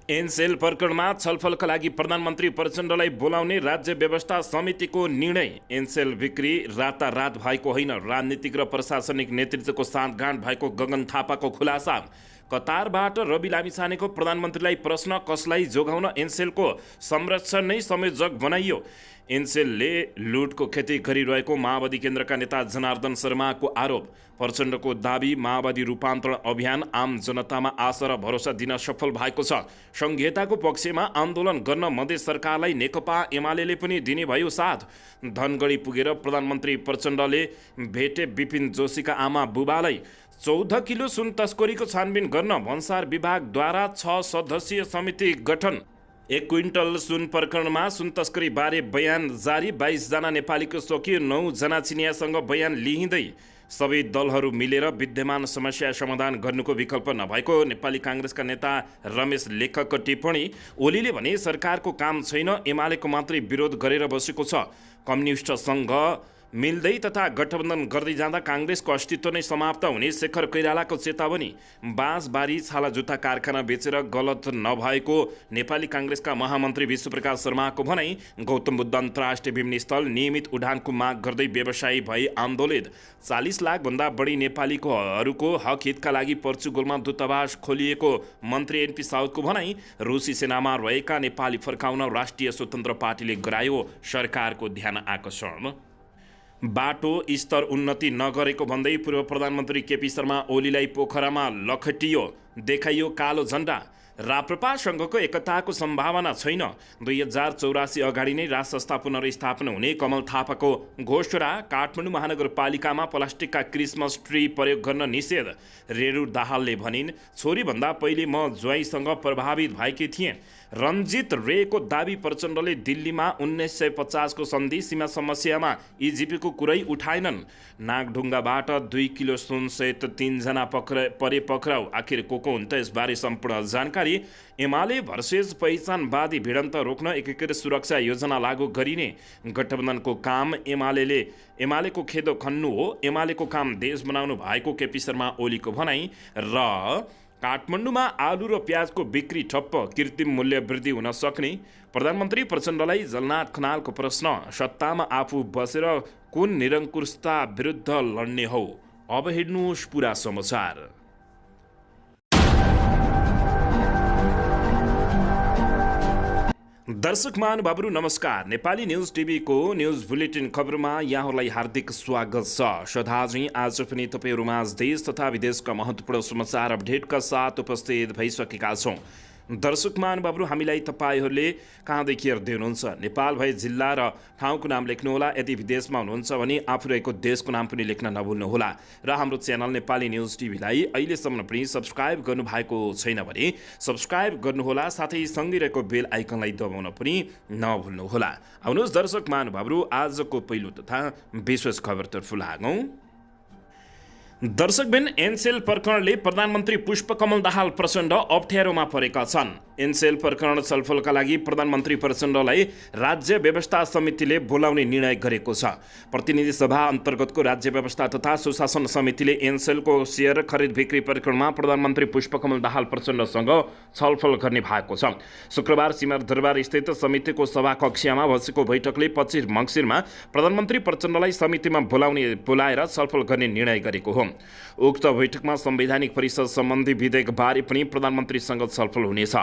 एनसेल प्रकरणमा छलफलका लागि प्रधानमन्त्री प्रचण्डलाई बोलाउने राज्य व्यवस्था समितिको निर्णय। एनसेल बिक्री रातारात भएको होइन, राजनीतिक र प्रशासनिक नेतृत्वको साँठगाँठ भएको गगन थापाको खुलासा। कतारबाट रवि लामिछानेको प्रधानमन्त्रीलाई प्रश्न, कसलाई जोगाउन एनसेलको संरक्षण नै संयोजक बनाइयो। एनसेलले लुटको खेती गरिरहेको माओवादी केन्द्रका नेता जनार्दन शर्माको आरोप। प्रचण्डको दाबी, माओवादी रूपान्तरण अभियान आम जनतामा आशा र भरोसा दिन सफल भएको छ। संहिताको पक्षमा आन्दोलन गर्न मधेस सरकारलाई नेकपा एमाले पनि दिने भयो साथ। धनगढी पुगेर प्रधानमन्त्री प्रचण्डले भेटे विपिन जोशीका आमा बुबालाई। 14 किलो सुन तस्करीको छानबिन गर्न भन्सार विभागद्वारा 6 सदस्यीय समिति गठन। 1 क्विन्टल सुन प्रकरणमा सुन तस्करी बारे बयान जारी। 22 जना नेपालीको सकियो, 9 जना चिनियासँग बयान लिइँदै। सबै दलहरू मिलेर विद्यमान समस्या समाधान गर्नुको विकल्प नभएको नेपाली काङ्ग्रेसका नेता रमेश लेखकको टिप्पणी। ओलीले भने सरकारको काम छैन, एमालेको मात्रै विरोध गरेर बसेको छ। कम्युनिस्टसँग मिल्दै तथा गठबन्धन गर्दै जाँदा काङ्ग्रेसको अस्तित्व नै समाप्त हुने शेखर कोइरालाको चेतावनी। बाँसबारी छाला जुत्ता कारखाना बेचेर गलत नभएको नेपाली काङ्ग्रेसका महामन्त्री विश्वप्रकाश शर्माको भनाई। गौतम बुद्ध अन्तर्राष्ट्रिय विमानस्थल नियमित उडानको माग गर्दै व्यवसायी भई आन्दोलित। 40 लाखभन्दा बढी नेपालीहरूको हक हितका लागि पोर्चुगलमा दूतावास खोलिएको मन्त्री एनपी साउदको भनाई। रुसी सेनामा रहेका नेपाली फर्काउन राष्ट्रिय स्वतन्त्र पार्टीले गरायो सरकारको ध्यान आकर्षण। बाटो स्तर उन्नति नगरेको भन्दै पूर्व प्रधानमन्त्री केपी शर्मा ओलीलाई पोखरामा लखटियो, देखाइयो कालो झण्डा। राप्रपासँगको एकताको सम्भावना छैन। 2084 अगाडि नै राज संस्था पुनर्स्थापना हुने कमल थापाको घोषणा। काठमाडौँ महानगरपालिकामा प्लास्टिकका क्रिसमस ट्री प्रयोग गर्न निषेध। रेणु दाहालले भनिन्, छोरीभन्दा पहिले म ज्वाइँसँग प्रभावित भएकी थिएँ। रञ्जित रेको दाबी। प्रचण्डले दिल्लीमा 1950 को सन्धि सीमा समस्यामा इजिपीको कुरै उठाएनन्। नागढुङ्गाबाट 2 किलो सुनसहित 3 जना परे पक्राउ। आखिर को हुन् त? यसबारे सम्पूर्ण जानकारी। एमाले भर्सेस पहिचानवादी भिडन्त रोक्न एकीकृत सुरक्षा योजना लागू गरिने। गठबन्धनको काम एमालेको खेदो खन्नु हो। एमालेको काम देश बनाउनु भएको केपी शर्मा ओलीको भनाई। र काठमाडौँमा आलु र प्याजको बिक्री ठप्प, कृत्रिम मूल्य वृद्धि हुन सक्ने। प्रधानमन्त्री प्रचण्डलाई जलनाथ खनालको प्रश्न, सत्तामा आफू बसेर कुन निरङ्कुशता विरुद्ध लड्ने हो? अब हेर्नुहोस् पुरा समाचार। दर्शक महानुभावहरू नमस्कार। नेपाली न्युज टिभीको न्युज बुलेटिन खबरमा यहाँहरूलाई हार्दिक स्वागत छ। सदाझै आज पनि तपाईँहरूमाझ देश तथा विदेशका महत्त्वपूर्ण समाचार अपडेटका साथ उपस्थित भइसकेका छौँ। दर्शक महानुभावहरू, हामीलाई तपाईँहरूले कहाँदेखि हेर्दै हुनुहुन्छ? नेपाल भए जिल्ला र ठाउँको नाम लेख्नुहोला। यदि विदेशमा हुनुहुन्छ भने आफू रहेको देशको नाम पनि लेख्न नभुल्नुहोला। र हाम्रो च्यानल नेपाली न्युज टिभीलाई अहिलेसम्म पनि सब्सक्राइब गर्नुभएको छैन भने सब्सक्राइब गर्नुहोला, साथै सँगै रहेको बेल आइकनलाई दबाउन पनि नभुल्नुहोला। आउनुहोस् दर्शक महानुभावहरू, आजको पहिलो तथा विशेष खबरतर्फ लागौँ। दर्शकबिन, एनसेल प्रकरणले प्रधानमन्त्री पुष्पकमल दाहाल प्रचण्ड अप्ठ्यारोमा परेका छन्। एनसेल प्रकरण छलफलका लागि प्रधानमन्त्री प्रचण्डलाई राज्य व्यवस्था समितिले बोलाउने निर्णय गरेको छ। प्रतिनिधि सभा अन्तर्गतको राज्य व्यवस्था तथा सुशासन समितिले एनसेलको सेयर खरिद बिक्री प्रकरणमा प्रधानमन्त्री पुष्पकमल दाहाल प्रचण्डसँग छलफल गर्ने भएको छ। शुक्रबार सिंहदरबार स्थित समितिको सभाकक्षमा बसेको बैठकले 25 मङ्सिरमा प्रधानमन्त्री प्रचण्डलाई समितिमा बोलाएर छलफल गर्ने निर्णय गरेको हो। उक्त बैठकमा संवैधानिक परिषद सम्बन्धी विधेयकबारे पनि प्रधानमन्त्रीसँग छलफल हुनेछ।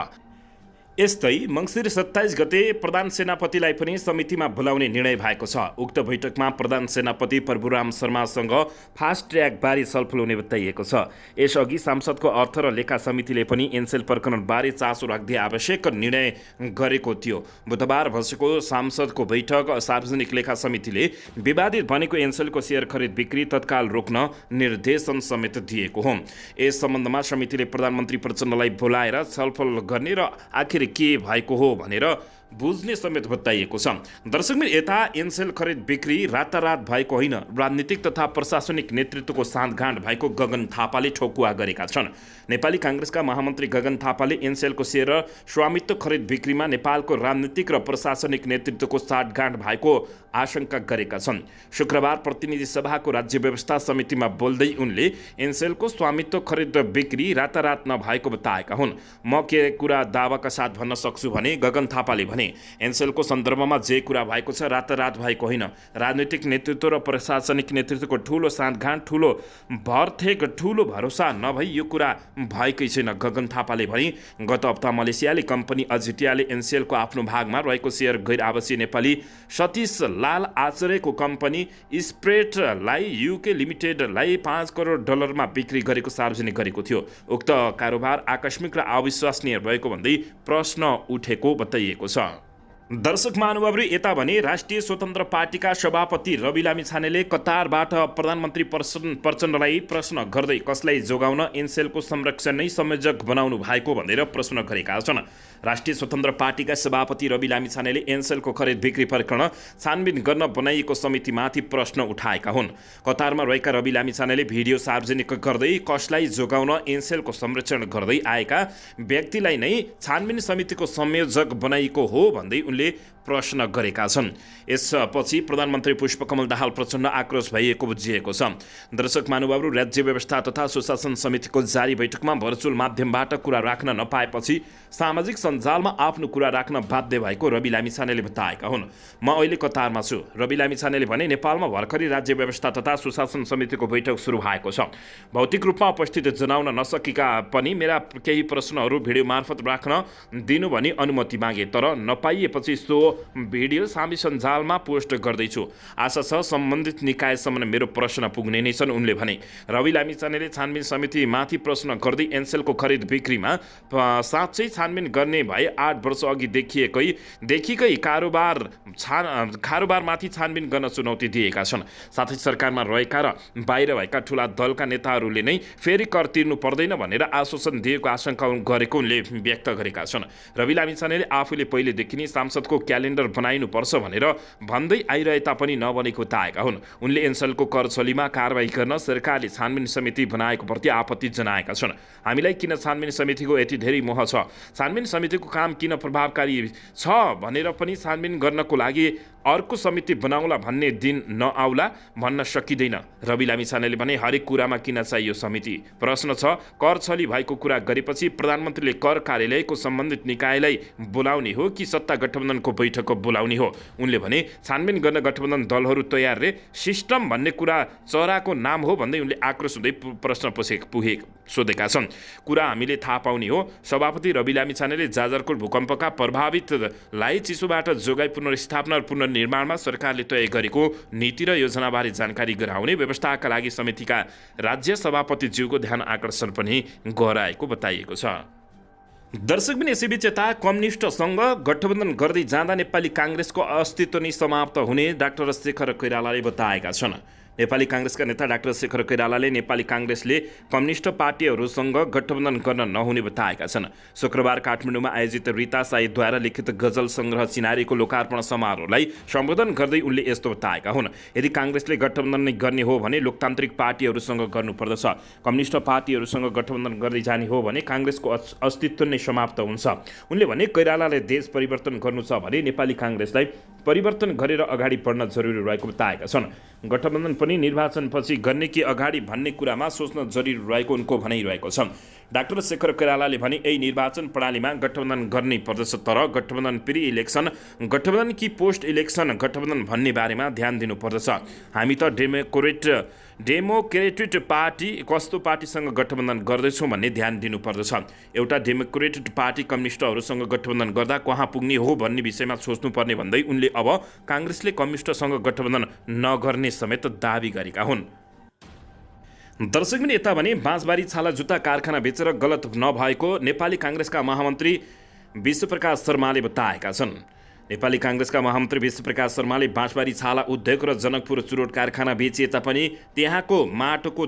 यस्तै मङ्सिर 27 गते प्रधान सेनापतिलाई पनि समितिमा बोलाउने निर्णय भएको छ। उक्त बैठकमा प्रधान सेनापति प्रभुराम शर्मासँग फास्ट ट्र्याकबारे छलफल हुने बताइएको छ। यसअघि सांसदको अर्थ र लेखा समितिले पनि एनसेल प्रकरणबारे चासो राख्दै आवश्यक निर्णय गरेको थियो। बुधबार बसेको सांसदको बैठक सार्वजनिक लेखा समितिले विवादित भनेको एनसेलको सेयर खरिद बिक्री तत्काल रोक्न निर्देशन समेत दिएको हो। यस सम्बन्धमा समितिले प्रधानमन्त्री प्रचण्डलाई बोलाएर छलफल गर्ने र आखिर के भएको हो भनेर बुझ्ने समेत बताइएको छ। दर्शकबिन, यता एनसेल खरिद बिक्री रातारात भएको होइन, राजनीतिक तथा प्रशासनिक नेतृत्वको साँठगाँठ भएको गगन थापाले ठोकुवा गरेका छन्। नेपाली काङ्ग्रेसका महामन्त्री गगन थापाले एनसेलको सेयर स्वामित्व खरिद बिक्रीमा नेपालको राजनीतिक र प्रशासनिक नेतृत्वको साँठगाँठ भएको आशंका गरेका छन्। शुक्रबार प्रतिनिधि सभाको राज्य व्यवस्था समितिमा बोल्दै उनले एनसेलको स्वामित्व खरिद बिक्री रातारात नभएको बताएका हुन्। म के कुरा दावाका साथ भन्न सक्छु भने गगन थापाले भने एनसेलको सन्दर्भमा जे कुरा भएको छ रातारात भएको होइन। राजनीतिक नेतृत्व र प्रशासनिक नेतृत्वको ठूलो साँठगाँठ, ठूलो भरथेक, ठूलो भरोसा नभई यो कुरा भएकै छैन। गगन थापाले भने गत हप्ता मलेसियाली कम्पनी अजिटियाले एनसेलको आफ्नो भागमा रहेको सेयर गैर आवासीय नेपाली सतीश लाल आचार्यको कम्पनी स्प्रेटलाई युके लिमिटेडलाई 5 करोड डलरमा बिक्री गरेको सार्वजनिक गरेको थियो। उक्त कारोबार आकस्मिक र अविश्वसनीय भएको भन्दै प्रश्न उठेको बताइएको छ। दर्शक महानुभावहरू, यता भने राष्ट्रिय स्वतन्त्र पार्टीका सभापति रवि लामिछानेले कतारबाट प्रधानमन्त्री प्रचण्डलाई प्रश्न गर्दै कसलाई जोगाउन एनसेलको संरक्षण नै संयोजक बनाउनु भएको भनेर प्रश्न गरेका छन्। राष्ट्रिय स्वतन्त्र पार्टीका सभापति रवि लामिछानेले एनसेलको खरिद बिक्री प्रकरण छानबिन गर्न बनाइएको समितिमाथि प्रश्न उठाएका हुन्। कतारमा रहेका रवि लामिछानेले भिडियो सार्वजनिक गर्दै कसलाई जोगाउन एनसेलको संरक्षण गर्दै आएका व्यक्तिलाई नै छानबिन समितिको संयोजक बनाइएको हो भन्दै उनले प्रश्न गरेका छन्। यसपछि प्रधानमन्त्री पुष्पकमल दाहाल प्रचण्ड आक्रोश भइएको बुझिएको छ। दर्शक महानुभावहरू, राज्य व्यवस्था तथा सुशासन समितिको जारी बैठकमा भर्चुअल माध्यमबाट कुरा राख्न नपाएपछि सामाजिक सञ्जालमा आफ्नो कुरा राख्न बाध्य भएको रवि लामिछानेले बताएका हुन्। म अहिले कतारमा छु। रवि लामिछानेले भने नेपालमा भर्खरै राज्य व्यवस्था तथा सुशासन समितिको बैठक सुरु भएको छ। भौतिक रूपमा उपस्थित जनाउन नसकेका पनि मेरा केही प्रश्नहरू भिडियो मार्फत राख्न दिनु भनी अनुमति मागे, तर नपाइएपछि सो भिडियो सामाजिक सञ्जालमा पोस्ट गर्दैछु। आशा छ सम्बन्धित निकायसम्म मेरो प्रश्न पुग्ने नै छन्, उनले भने। रवि लामिछानेले छानबिन समितिमाथि प्रश्न गर्दै एनसेलको खरिद बिक्रीमा साँच्चै छानबिन गर्ने भए 8 वर्ष अघि देखिकै कारोबारमाथि छानबिन गर्न चुनौती दिएका छन्। साथै सरकारमा रहेका र बाहिर भएका ठूला दलका नेताहरूले नै फेरि कर तिर्नु पर्दैन भनेर आश्वासन दिएको आशंका गरेको उनले व्यक्त गरेका छन्। रवि लामिछानेले आफूले पहिलेदेखि नै सांसदको क्यालेन्डर बनाइनुपर्छ भनेर भन्दै आइरहे तापनि नबनेको बताएका हुन्। उनले एनसेलको कर छलीमा कारबाही गर्न सरकारले छानबिन समिति बनाएको प्रति आपत्ति जनाएका छन्। हामीलाई किन छानबिन समितिको यति धेरै मोह छ, छानबिन समितिको काम किन प्रभावकारी छ भनेर पनि छानबिन गर्नको लागि अर्को समिति बनाउला भन्ने दिन नआउला भन्न सकिँदैन। रवि लामिछानेले भने हरेक कुरामा किन चाहियो समिति? प्रश्न छ, कर छली भएको कुरा गरेपछि प्रधानमन्त्रीले कर कार्यालयको सम्बन्धित निकायलाई बोलाउने हो कि सत्ता गठबन्धनको बैठकको बोलाउने हो? उनले भने छानबिन गर्न गठबन्धन दलहरू तयार रे, सिस्टम भन्ने कुरा चराको नाम हो भन्दै उनले आक्रोश हुँदै प्रश्न सोधेका छन्। कुरा हामीले थाहा पाउने हो। सभापति रवि लामिछानेले जाजरकोट भूकम्पका प्रभावितलाई चिसोबाट जोगाई पुनर्स्थापना र पुनर्निर्माणमा सरकारले तय गरेको नीति र योजनाबारे जानकारी गराउने व्यवस्थाका लागि समितिका राज्य सभापतिज्यूको ध्यान आकर्षण पनि गराएको बताइएको छ। दर्शकबिन, यसैबीच यता कम्युनिस्टसँग गठबन्धन गर्दै जाँदा नेपाली काङ्ग्रेसको अस्तित्व नै समाप्त हुने डाक्टर शेखर कोइरालाले बताएका छन्। नेपाली काङ्ग्रेसका नेता डाक्टर शेखर कोइरालाले नेपाली काङ्ग्रेसले कम्युनिस्ट पार्टीहरूसँग गठबन्धन गर्न नहुने बताएका छन्। शुक्रबार काठमाडौँमा आयोजित रीता साईद्वारा लिखित गजल सङ्ग्रह चिनारीको लोकार्पण समारोहलाई सम्बोधन गर्दै उनले यस्तो बताएका हुन्। यदि काङ्ग्रेसले गठबन्धन नै गर्ने हो भने लोकतान्त्रिक पार्टीहरूसँग गर्नुपर्दछ। कम्युनिस्ट पार्टीहरूसँग गठबन्धन गर्दै जाने हो भने काङ्ग्रेसको अस्तित्व नै समाप्त हुन्छ। उनले भने कोइरालाले देश परिवर्तन गर्नु छ भने नेपाली काङ्ग्रेसलाई परिवर्तन गरेर अगाडि बढ्न जरुरी रहेको बताएका छन्। गठबन्धन पनि निर्वाचनपछि गर्ने कि अगाडि भन्ने कुरामा सोच्न जरुरी रहेको उनको भनाइरहेको छ। डाक्टर शेखर कोइरालाले भने यही निर्वाचन प्रणालीमा गठबन्धन गर्नै पर्दछ, तर गठबन्धन प्री इलेक्सन, गठबन्धन कि पोस्ट इलेक्सन गठबन्धन भन्ने बारेमा ध्यान दिनुपर्दछ। हामी त डेमोक्रेटिक पार्टी कस्तो पार्टीसँग गठबन्धन गर्दैछौँ भन्ने ध्यान दिनुपर्दछ। एउटा डेमोक्रेटिक पार्टी कम्युनिस्टहरूसँग गठबन्धन गर्दा कहाँ पुग्ने हो भन्ने विषयमा सोच्नुपर्ने भन्दै उनले अब काङ्ग्रेसले कम्युनिस्टसँग गठबन्धन नगर्ने समेत दाबी गरेका हुन्। दर्शकबिन, यता भने बाँसबारी छाला जुत्ता कारखाना बेचेर गलत नभएको नेपाली काङ्ग्रेसका महामन्त्री विश्वप्रकाश शर्माले बताएका छन्। नेपाली काङ्ग्रेसका महामन्त्री विश्वप्रकाश शर्माले बाँसबारी छाला उद्योग र जनकपुर चुरोट कारखाना बेचिए तापनि त्यहाँको माटोको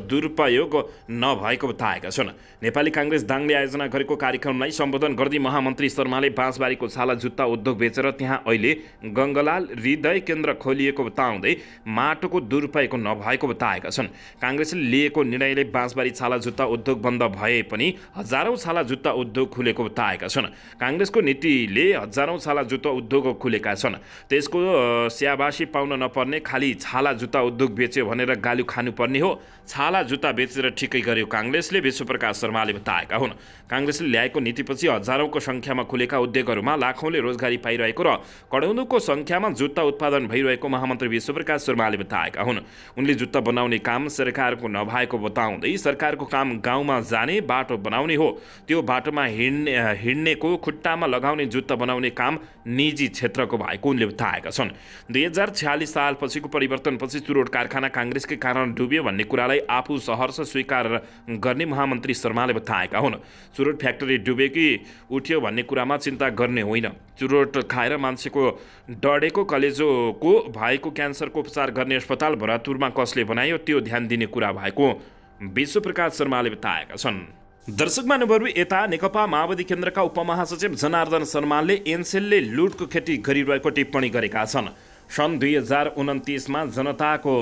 दुरुपयोग नभएको बताएका छन्। नेपाली काङ्ग्रेस दाङले आयोजना गरेको कार्यक्रमलाई सम्बोधन गर्दै महामन्त्री शर्माले बाँसबारीको छाला जुत्ता उद्योग बेचेर त्यहाँ अहिले गङ्गलाल हृदय केन्द्र खोलिएको बताउँदै माटोको दुरुपयोग नभएको बताएका छन्। काङ्ग्रेसले लिएको निर्णयले बाँसबारी छाला जुत्ता उद्योग बन्द भए पनि हजारौँ छाला जुत्ता उद्योग खुलेको बताएका छन्। काङ्ग्रेसको नीतिले हजारौँ छाला जुत्ता उद्योग खुलेका छन्। त्यसको स्याबासी पाउन नपर्ने, खालि छाला जुत्ता उद्योग बेच्यो भनेर गाली खानुपर्ने हो। छाला जुत्ता बेचेर ठिकै गर्यो काङ्ग्रेसले, विश्वप्रकाश शर्माले बताएका हुन्। काङ्ग्रेसले ल्याएको नीतिपछि हजारौँको सङ्ख्यामा खुलेका उद्योगहरूमा लाखौँले रोजगारी पाइरहेको र करोडौँको सङ्ख्यामा जुत्ता उत्पादन भइरहेको महामन्त्री विश्वप्रकाश शर्माले बताएका हुन्। उनले जुत्ता बनाउने काम सरकारको नभएको बताउँदै सरकारको काम गाउँमा जाने बाटो बनाउने हो, त्यो बाटोमा हिँड्नेको खुट्टामा लगाउने जुत्ता बनाउने काम निजी क्षेत्रको भएको उनले बताएका छन्। 2046 सालपछिको परिवर्तनपछि चुरोट कारखाना काङ्ग्रेसकै कारण डुब्यो भन्ने कुरालाई आफू सहर्ष स्वीकार गर्ने महामन्त्री शर्माले बताएका हुन्। चुरोट फ्याक्ट्री डुब्यो कि उठ्यो भन्ने कुरामा चिन्ता गर्ने होइन। चुरोट खाएर मान्छेको डढेको कलेजोको भएको क्यान्सरको उपचार गर्ने अस्पताल भरतपुरमा कसले बनायो त्यो ध्यान दिने कुरा भएको विश्वप्रकाश शर्माले बताएका छन्। दर्शक महानुभावहरू, यता नेकपा माओवादी केन्द्रका उपमहासचिव जनार्दन शर्माले एनसेलले लुटको खेती गरिरहेको टिप्पणी गरेका छन्। सन् 2029मा जनताको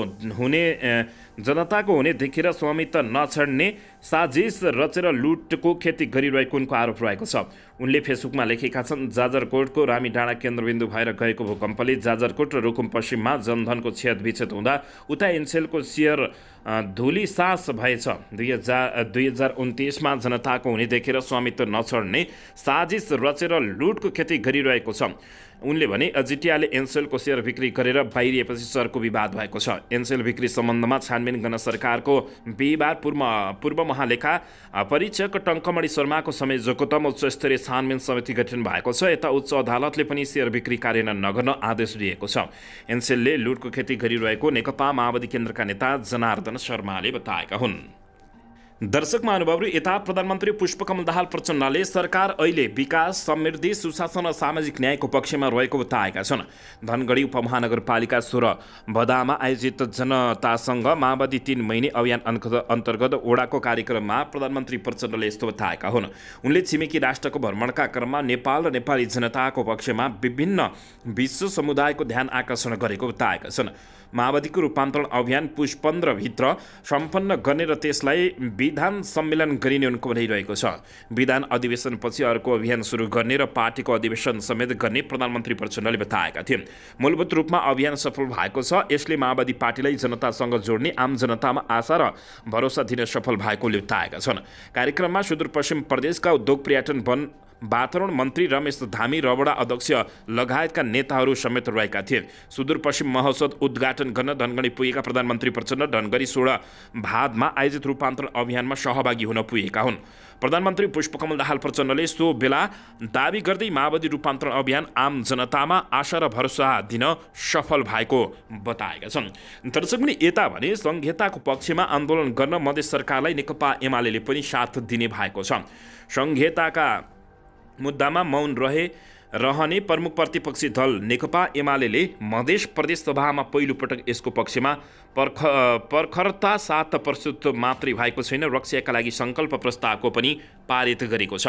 हुने देखेर स्वामित्व नछड्ने साजिस रचेर लुटको खेती गरिरहेको उनको आरोप रहेको छ। उनले फेसबुकमा लेखेका छन्, जाजरकोटको रामीडाँडा केन्द्रबिन्दु भएर गएको भूकम्पले जाजरकोट र रुकुम पश्चिममा जनधनको क्षतविक्षत हुँदा उता एनसेलको सेयर धुलीसास भएछ। 2029मा जनताको हुने देखेर स्वामित्व नछड्ने साजिस रचेर लुटको खेती गरिरहेको छ। उनले भने जिटिआले एनसेलको सेयर बिक्री गरेर बाहिरिएपछि सरको विवाद भएको छ। एनसेल बिक्री सम्बन्धमा छानबिन गर्न सरकारको बिहिबार पूर्व महालेखा परीक्षक टङ्कमणि शर्माको संयोजकत्वमा उच्च स्तरीय छानबिन समिति गठन भएको छ। यता उच्च अदालतले पनि सेयर बिक्री कार्यान्वयन नगर्न आदेश दिएको छ। एनसेलले लुटको खेती गरिरहेको नेकपा माओवादी केन्द्रका नेता जनार्दन शर्माले बताएका हुन्। दर्शक महानुभावहरू, यता प्रधानमन्त्री पुष्पकमल दाहाल प्रचण्डले सरकार अहिले विकास, समृद्धि, सुशासन र सामाजिक न्यायको पक्षमा रहेको बताएका छन्। धनगढी उपमहानगरपालिका 16 बदामा आयोजित जनतासँग माओवादी 3 महिने अभियान अन्तर्गत ओडाको कार्यक्रममा प्रधानमन्त्री प्रचण्डले यस्तो बताएका हुन्। उनले छिमेकी राष्ट्रको भ्रमणका क्रममा नेपाल र नेपाली जनताको पक्षमा विभिन्न विश्व समुदायको ध्यान आकर्षण गरेको बताएका छन्। माओवादीको रूपान्तरण अभियान पुष 15 भित्र सम्पन्न गर्ने र त्यसलाई विधान सम्मेलन गरिने उनको भनिरहेको छ। विधान अधिवेशनपछि अर्को अभियान सुरु गर्ने र पार्टीको अधिवेशन समेत गर्ने प्रधानमन्त्री प्रचण्डले बताएका थिए। मूलभूत रूपमा अभियान सफल भएको छ। यसले माओवादी पार्टीलाई जनतासँग जोड्ने, आम जनतामा आशा र भरोसा दिन सफल भएकोले बताएका छन्। कार्यक्रममा सुदूरपश्चिम प्रदेशका उद्योग, पर्यटन, वन, वातावरण मन्त्री रमेश धामी, रबडा अध्यक्ष लगायतका नेताहरू समेत रहेका थिए। सुदूरपश्चिम महोत्सव उद्घाटन गर्न धनगढी पुगेका प्रधानमन्त्री प्रचण्ड धनगढी 16 भादमा आयोजित रूपान्तरण अभियानमा सहभागी हुन पुगेका हुन्। प्रधानमन्त्री पुष्पकमल दाहाल प्रचण्डले सो बेला दाबी गर्दै माओवादी रूपान्तरण अभियान आम जनतामा आशा र भरोसा दिन सफल भएको बताएका छन्। दर्शकले यता भने संहिताको पक्षमा आन्दोलन गर्न मधेस सरकारलाई नेकपा एमाले पनि साथ दिने भएको छ। संहिताका मुद्दामा मौन रहने प्रमुख प्रतिपक्षी दल नेकपा एमाले मधेस प्रदेश सभामा पहिलो पटक यसको पक्षमा प्रखरता साथ प्रस्तुत मात्रै भएको छैन, रक्षाका लागि सङ्कल्प प्रस्तावको पनि पारित गरेको छ।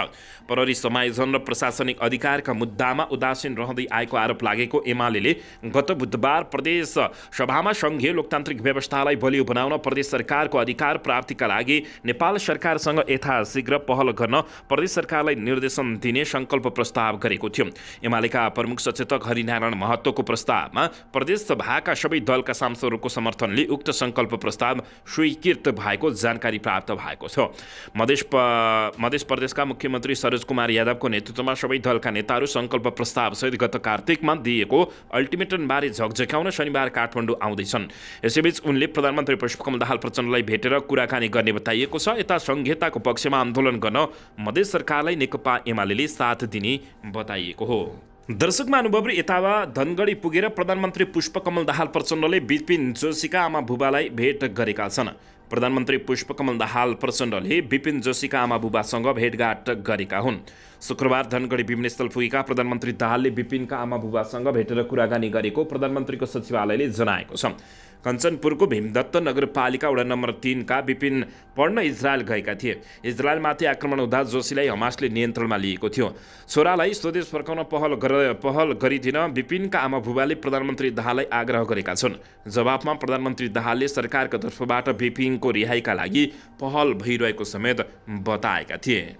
प्रहरी समायोजन र प्रशासनिक अधिकारका मुद्दामा उदासीन रहँदै आएको आरोप लागेको एमाले गत बुधबार प्रदेश सभामा सङ्घीय लोकतान्त्रिक व्यवस्थालाई बलियो बनाउन प्रदेश सरकारको अधिकार प्राप्तिका लागि नेपाल सरकारसँग यथाशीघ्र पहल गर्न प्रदेश सरकारलाई निर्देशन दिने सङ्कल्प प्रस्ताव गरेको थियो। एमालेका प्रमुख सचेतक हरिनारायण महतोको प्रस्तावमा प्रदेश सभाका सबै दलका सांसदहरूको समर्थनले उक्त सङ्कल्प प्रस्ताव स्वीकृत भएको जानकारी प्राप्त भएको छ। मध्य प्रदेशका मुख्यमन्त्री सरोज कुमार यादवको नेतृत्वमा सबै दलका नेताहरू सङ्कल्प प्रस्तावसहित गत कार्तिकमा दिएको अल्टिमेटमबारे झकझकाउन शनिबार काठमाडौँ आउँदैछन्। यसैबीच उनले प्रधानमन्त्री पुष्पकमल दाहाल प्रचण्डलाई भेटेर कुराकानी गर्ने बताइएको छ। यता संहिताको पक्षमा आन्दोलन गर्न मधेस सरकारलाई नेकपा एमाले साथ दिने बताइएको हो। दर्शक महानुभावहरू यतावा धनगढी पुगेर प्रधानमन्त्री पुष्पकमल दाहाल प्रचण्डले विपिन जोशीका आमा बुबालाई भेट गरेका छन्। प्रधानमन्त्री पुष्पकमल दाहाल प्रचण्डले विपिन जोशीका आमा बुबासँग भेटघाट गरेका हुन्। शुक्रबार धनगढी विमानस्थल पुगेका प्रधानमन्त्री दाहालले विपिनका आमा बुबासँग भेटेर कुराकानी गरेको प्रधानमन्त्रीको सचिवालयले जनाएको छ। कञ्चनपुरको भीमदत्त नगरपालिका वडा नम्बर 3 का विपिन पढ्न इजरायल गएका थिए। इजरायलमाथि आक्रमण हुँदा जोशीलाई हमासले नियन्त्रणमा लिएको थियो। छोरालाई स्वदेश फर्काउन पहल गरिदिन विपिनका आमा बुबाले प्रधानमन्त्री दाहाललाई आग्रह गरेका छन्। जवाफमा प्रधानमन्त्री दाहालले सरकारको तर्फबाट विपिनको रिहाइका लागि पहल भइरहेको समेत बताएका थिए।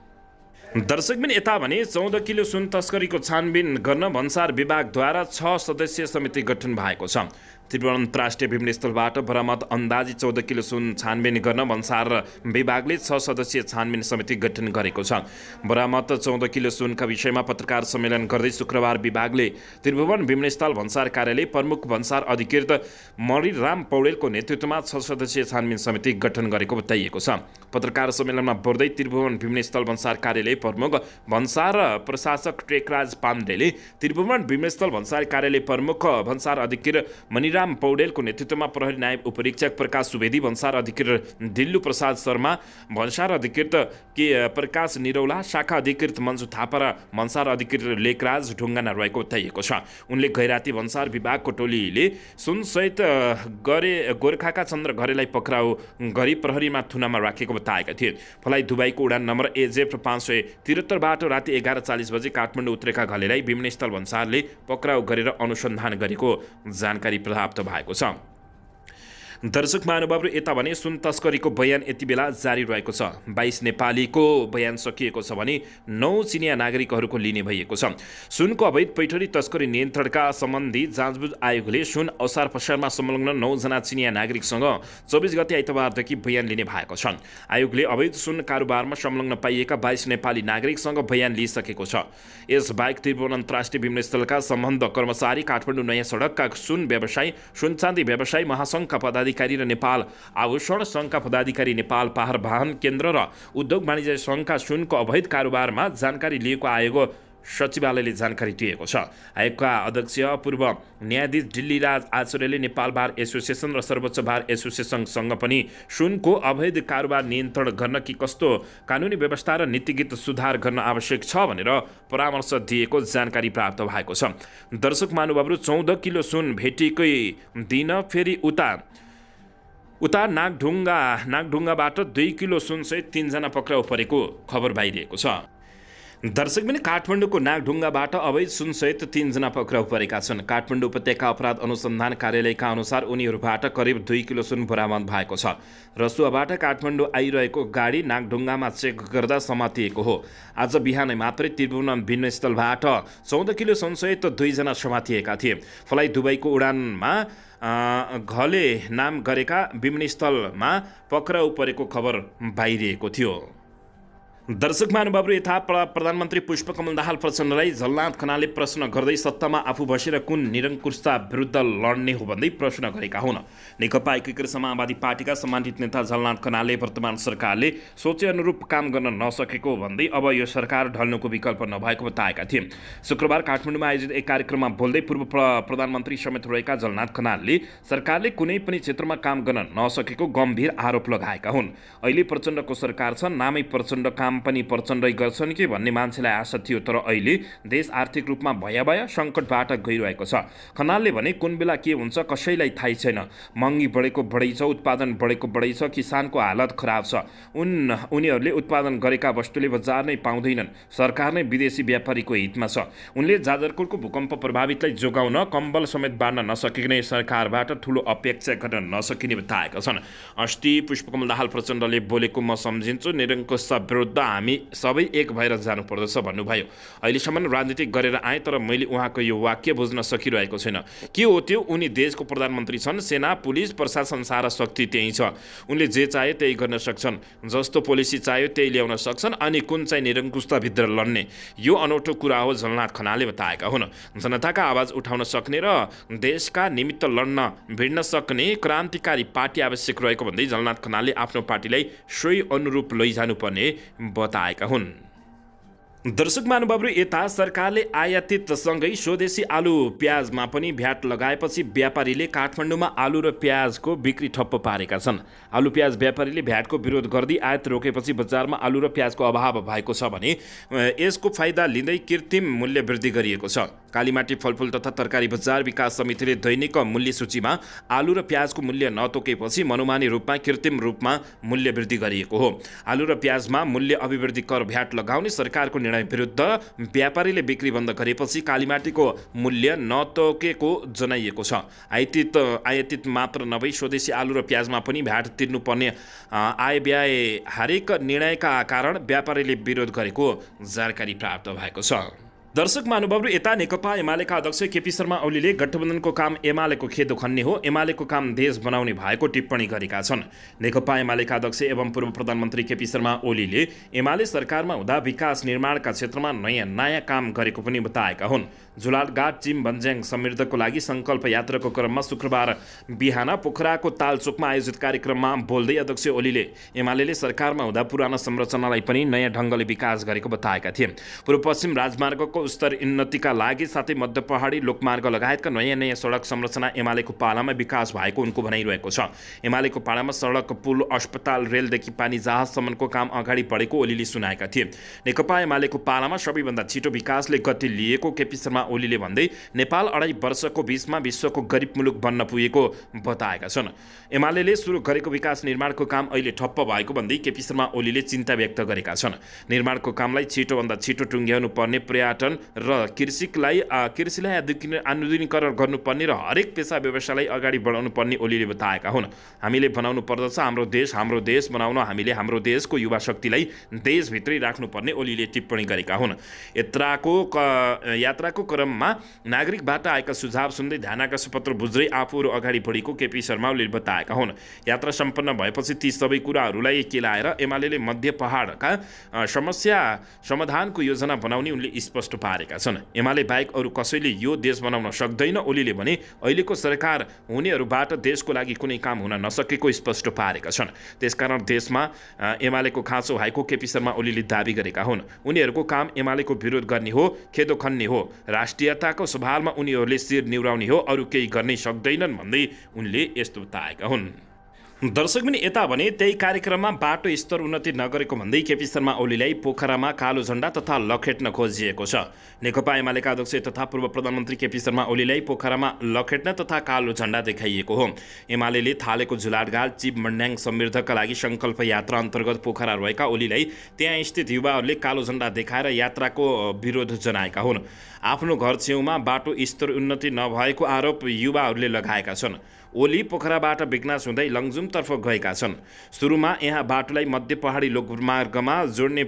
दर्शकबिन यता भने 14 किलो सुन तस्करीको छानबिन गर्न भन्सार विभागद्वारा 6 सदस्यीय समिति गठन भएको छ। त्रिभुवन अन्तर्राष्ट्रिय विमानस्थलबाट बरामद अन्दाजी 14 किलो सुन छानबिन गर्न भन्सार विभागले 6 सदस्यीय छानबिन समिति गठन गरेको छ। बरामद 14 किलो सुनका विषयमा पत्रकार सम्मेलन गर्दै शुक्रबार विभागले त्रिभुवन विमानस्थल भन्सार कार्यालय प्रमुख भन्सार अधिकृत मणिराम पौडेलको नेतृत्वमा 6 सदस्यीय छानबिन समिति गठन गरेको बताइएको छ। पत्रकार सम्मेलनमा बोल्दै त्रिभुवन विमानस्थल भन्सार कार्यालय प्रमुख भन्सार प्रशासक टेकराज पाण्डेले त्रिभुवन विमानस्थल भन्सार कार्यालय प्रमुख भन्सार अधिकृत मणिराम पौडेलको नेतृत्वमा प्रहरी नायब उपरीक्षक प्रकाश सुवेदी, भन्सार अधिकृत दिल्लु प्रसाद शर्मा, भन्सार अधिकृत के प्रकाश निरौला, शाखा अधिकृत मन्जु थापा र भन्सार अधिकृत लेखराज ढुङ्गाना रहेको बताइएको छ। उनले गैराती भन्सार विभागको टोलीले सुनसहित गोर्खाका चन्द्र घरेलाई पक्राउ गरी प्रहरीमा थुनामा राखेको बताएका थिए। फलाइ दुबईको उडान नम्बर एजेफ 573 बाट राति 11:40 बजे काठमाडौँ उत्रेका घलेलाई विमानस्थल भन्सारले पक्राउ गरेर अनुसन्धान गरेको जानकारी प्राप्त भएको छ। दर्शक महानुभावहरू यता भने सुन तस्करीको बयान यति बेला जारी रहेको छ। 22 नेपालीको बयान सकिएको छ भने 9 चिनिया नागरिकहरूको लिने भइएको छ। सुनको अवैध पैठरी तस्करी नियन्त्रणका सम्बन्धी जाँचबुझ आयोगले सुन अवसार पसारमा संलग्न 9 जना चिनिया नागरिकसँग 24 गते आइतबारदेखि बयान लिने भएको छ। आयोगले अवैध सुन कारोबारमा संलग्न पाइएका 22 नेपाली नागरिकसँग बयान लिइसकेको छ। यसबाहेक त्रिभुवन अन्तर्राष्ट्रिय विमानस्थलका सम्बन्ध कर्मचारी, काठमाडौँ नयाँ सडकका सुन व्यवसायी, सुनचाँदी व्यवसायी महासङ्घका पदाधिकारी र नेपाल आभूषण सङ्घका पदाधिकारी, नेपाल पहाड वाहन केन्द्र र उद्योग वाणिज्य सङ्घका सुनको अवैध कारोबारमा जानकारी लिएको आयोग सचिवालयले जानकारी दिएको छ। आयोगका अध्यक्ष पूर्व न्यायाधीश दिल्लीराज आचार्यले नेपाल बार एसोसिएसन र सर्वोच्च बार एसोसिएसनसँग पनि सुनको अवैध कारोबार नियन्त्रण गर्न कि कस्तो कानुनी व्यवस्था र नीतिगत सुधार गर्न आवश्यक छ भनेर परामर्श दिएको जानकारी प्राप्त भएको छ। दर्शक महानुभावहरू 14 किलो सुन भेटेकै दिन फेरि उता नागढुङ्गाबाट 2 किलो सुनसहित 3 जना पक्राउ परेको खबर बाहिरिएको छ। दर्शक पनि काठमाडौँको नागढुङ्गाबाट अवैध सुनसहित 3 जना पक्राउ परेका छन्। काठमाडौँ उपत्यका अपराध अनुसन्धान कार्यालयका अनुसार उनीहरूबाट करिब 2 किलो सुन बरामद भएको छ। रसुवाबाट काठमाडौँ आइरहेको गाडी नागढुङ्गामा चेक गर्दा समातिएको हो। आज बिहानै मात्रै त्रिभुवन विमानस्थलबाट 14 किलो सुनसहित 2 जना समातिएका थिए। फलाइ दुबईको उडानमा घले नाम गरेका विमानस्थलमा पक्राउ परेको खबर बाहिरिएको थियो। दर्शक महानुभावहरू यता प्रधानमन्त्री पुष्पकमल दाहाल प्रचण्डलाई झलनाथ खनालले प्रश्न गर्दै सत्तामा आफू बसेर कुन निरङ्कुशता विरुद्ध लड्ने हो भन्दै प्रश्न गरेका हुन्। नेकपा एकीकृत समाजवादी पार्टीका सम्मानित नेता झलनाथ खनालले वर्तमान सरकारले सोचे अनुरूप काम गर्न नसकेको भन्दै अब यो सरकार ढल्नुको विकल्प नभएको बताएका थिए। शुक्रबार काठमाडौँमा आयोजित एक कार्यक्रममा बोल्दै पूर्व प्रधानमन्त्री समेत रहेका झलनाथ खनालले सरकारले कुनै पनि क्षेत्रमा काम गर्न नसकेको गम्भीर आरोप लगाएका हुन्। अहिले प्रचण्डको सरकार छ, नामै प्रचण्ड, काम पनि प्रचण्डै गर्छन् कि भन्ने मान्छेलाई आशा थियो, तर अहिले देश आर्थिक रूपमा भयावह सङ्कटबाट गइरहेको छ। खनालले भने कुन बेला के हुन्छ कसैलाई थाहै छैन। महँगी बढेको बढै छ, उत्पादन बढेको बढै छ, किसानको हालत खराब छ। उनीहरूले उत्पादन गरेका वस्तुले बजार नै पाउँदैनन्। सरकार नै विदेशी व्यापारीको हितमा छ। उनले जाजरकोटको भूकम्प प्रभावितलाई जोगाउन कम्बल समेत बाँड्न नसकिने सरकारबाट ठुलो अपेक्षा गर्न नसकिने बताएका छन्। अस्ति पुष्पकमल दाहाल प्रचण्डले बोलेको म सम्झिन्छु, निरङ्कुशता विरुद्ध हामी सबै एक भएर जानुपर्दछ भन्नुभयो। अहिलेसम्म राजनीति गरेर आए, तर मैले उहाँको यो वाक्य बुझ्न सकिरहेको छैन। के हो त्यो? उनी देशको प्रधानमन्त्री छन्। सेना, पुलिस, प्रशासन सारा शक्ति त्यही छ। उनले जे चाहे त्यही गर्न सक्छन्। जस्तो पोलिसी चाह्यो त्यही ल्याउन सक्छन्। अनि कुन चाहिँ निरङ्कुशताभित्र लड्ने, यो अनौठो कुरा हो, झलनाथ खनालले बताएका हुन्। जनताका आवाज उठाउन सक्ने र देशका निमित्त लड्न भिड्न सक्ने क्रान्तिकारी पार्टी आवश्यक रहेको भन्दै झलनाथ खनालले आफ्नो पार्टीलाई सोही अनुरूप लैजानुपर्ने बताएका हुन्। दर्शक महानुभावहरू, यता सरकारले आयातितसँगै स्वदेशी आलु प्याजमा पनि भ्याट लगाएपछि व्यापारीले काठमाडौँमा आलु र प्याजको बिक्री ठप्प पारेका छन्। आलु प्याज व्यापारीले भ्याटको विरोध गर्दै आयात रोकेपछि बजारमा आलु र प्याजको अभाव भएको छ भने यसको फाइदा लिँदै कृत्रिम मूल्य वृद्धि गरिएको छ। कालीमाटी फलफुल तथा तरकारी बजार विकास समितिले दैनिक मूल्य सूचीमा आलु र प्याजको मूल्य नतोकेपछि मनोमानी रूपमा कृत्रिम रूपमा मूल्य वृद्धि गरिएको हो। आलु र प्याजमा मूल्य अभिवृद्धि कर भ्याट लगाउने सरकारको निर्णय विरुद्ध व्यापारीले बिक्री बन्द गरेपछि कालीमाटीको मूल्य नतोकेको जनाइएको छ। आयातित मात्र नभई स्वदेशी आलु र प्याजमा पनि भ्याट तिर्नुपर्ने आय व्यय हरेक निर्णयका कारण व्यापारीले विरोध गरेको जानकारी प्राप्त भएको छ। दर्शक महानुभावहरू, यता नेकपा एमालेका अध्यक्ष केपी शर्मा ओलीले गठबन्धनको काम एमालेको खेदो खन्ने हो, एमालेको काम देश बनाउने भएको टिप्पणी गरेका छन्। नेकपा एमालेका अध्यक्ष एवं पूर्व प्रधानमन्त्री केपी शर्मा ओलीले एमाले सरकारमा हुँदा विकास निर्माणका क्षेत्रमा नयाँ काम गरेको पनि बताएका हुन्। झुलाटघाट चिम भन्ज्याङ समृद्धको लागि सङ्कल्प यात्राको क्रममा शुक्रबार बिहान पोखराको तालचोकमा आयोजित कार्यक्रममा बोल्दै अध्यक्ष ओलीले एमाले सरकारमा हुँदा पुरानो संरचनालाई पनि नयाँ ढङ्गले विकास गरेको बताएका थिए। पूर्व पश्चिम राजमार्गको स्तर उन्नतिका लागि साथै मध्य पहाडी लोकमार्ग लगायतका नयाँ सडक संरचना एमालेको पालामा विकास भएको उनको भनाइरहेको छ। एमालेको पालामा सडक, पुल, अस्पताल, रेलदेखि पानी जहाजसम्मको काम अगाडि बढेको ओलीले सुनाएका थिए। नेकपा एमालेको पालामा सबैभन्दा छिटो विकासले गति लिएको केपी शर्मा ओलीले भन्दै नेपाल 2.5 वर्षको बीचमा विश्वको गरिब मुलुक बन्न पुगेको बताएका छन्। एमालेले सुरु गरेको विकास निर्माणको काम अहिले ठप्प भएको भन्दै केपी शर्मा ओलीले चिन्ता व्यक्त गरेका छन्। निर्माणको कामलाई छिटोभन्दा छिटो टुङ्ग्याउनु पर्ने, पर्यटन र कृषिलाई आधुनिकीकरण गर्नुपर्ने र हरेक पेसा व्यवसायलाई अगाडि बढाउनु पर्ने ओलीले बताएका हुन्। हामीले बनाउनु पर्दछ हाम्रो देश बनाउन हामीले हाम्रो देशको युवा शक्तिलाई देशभित्रै राख्नुपर्ने ओलीले टिप्पणी गरेका हुन्। यात्राको क्रममा नागरिकबाट आएका सुझाव सुन्दै ध्यान आकर्षपत्र बुझ्दै आफूहरू अगाडि बढेको केपी शर्मा ओलीले बताएका हुन्। यात्रा सम्पन्न भएपछि ती सबै कुराहरूलाई केलाएर एमाले मध्य पहाडका समस्या समाधानको योजना बनाउने उनले स्पष्ट पारेका छन्। एमाले बाहेक अरू कसैले यो देश बनाउन सक्दैन ओलीले भने अहिलेको सरकार हुनेहरूबाट देशको लागि कुनै काम हुन नसकेको स्पष्ट पारेका छन्। त्यसकारण देशमा एमालेको खाँचो भएको केपी शर्मा ओलीले दाबी गरेका हुन्। उनीहरूको काम एमालेको विरोध गर्ने हो, खेदो खन्ने हो, राष्ट्रियताको सवालमा उनीहरूले शिर निहुराउने हो, अरू केही गर्नै सक्दैनन् भन्दै उनले यस्तो बताएका हुन्। दर्शक पनि यता भने त्यही कार्यक्रममा बाटो स्तर उन्नति नगरेको भन्दै केपी शर्मा ओलीलाई पोखरामा कालो झण्डा तथा लखेट्न खोजिएको छ। नेकपा एमालेका अध्यक्ष तथा पूर्व प्रधानमन्त्री केपी शर्मा ओलीलाई पोखरामा लखेट्न तथा कालो झण्डा देखाइएको हो। एमाले थालेको झुलाटघाट चिम भन्ज्याङ समृद्धका लागि सङ्कल्प यात्रा अन्तर्गत पोखरा रहेका ओलीलाई त्यहाँ स्थित युवाहरूले कालो झण्डा देखाएर यात्राको विरोध जनाएका हुन्। आफ्नो घर छेउमा बाटो स्तर उन्नति नभएको आरोप युवाहरूले लगाएका छन्। ओली पोखराबाट विकनास हुँदै लङजुमतर्फ गएका छन्। सुरुमा यहाँ बाटोलाई मध्य पहाडी लोकमार्गमा जोड्ने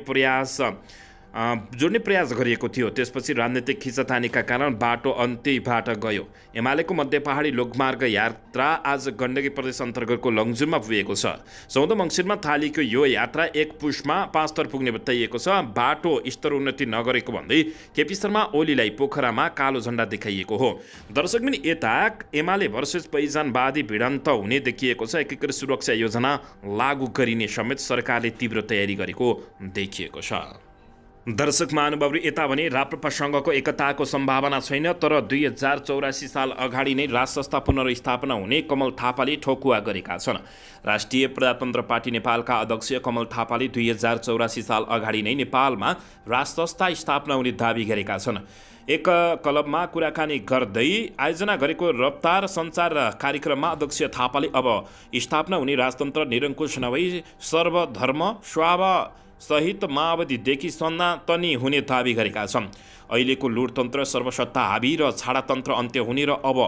प्रयास गरिएको थियो। त्यसपछि राजनीतिक खिचातानीका कारण बाटो अन्त्यबाट गयो। एमालेको मध्य पहाडी लोकमार्ग यात्रा आज गण्डकी प्रदेश अन्तर्गतको लङजुममा पुगेको छ। 14 मङ्सिरमा थालिएको यो यात्रा 1 पुसमा 5 थर पुग्ने बताइएको छ। बाटो स्तर उन्नति नगरेको भन्दै केपी शर्मा ओलीलाई पोखरामा कालो झण्डा देखाइएको हो। दर्शक पनि यता एमाले भर्सेस पहिचानवादी भिडन्त हुने देखिएको छ। एकीकृत सुरक्षा योजना लागू गरिने समेत सरकारले तीव्र तयारी गरेको देखिएको छ। दर्शक महानुभावहरू, यता भने राप्रपासँगको एकताको सम्भावना छैन, तर 2084 साल अगाडि नै राज संस्था पुनर्स्थापना हुने कमल थापाले ठोकुवा गरेका छन्। राष्ट्रिय प्रजातन्त्र पार्टी नेपालका अध्यक्ष कमल थापाले 2084 साल अगाडि नै नेपालमा राज संस्था स्थापना हुने दाबी गरेका छन्। एक क्लबमा कुराकानी गर्दै आयोजना गरेको रफ्तार सञ्चार कार्यक्रममा अध्यक्ष थापाले अब स्थापना हुने राजतन्त्र निरङ्कुश नभई सर्वधर्म सहित माओवादीदेखि सनातनी हुने दाबी गरेका छन्। अहिलेको लुटतन्त्र, सर्वसत्ता हाबी र छाडातन्त्र अन्त्य हुने र अब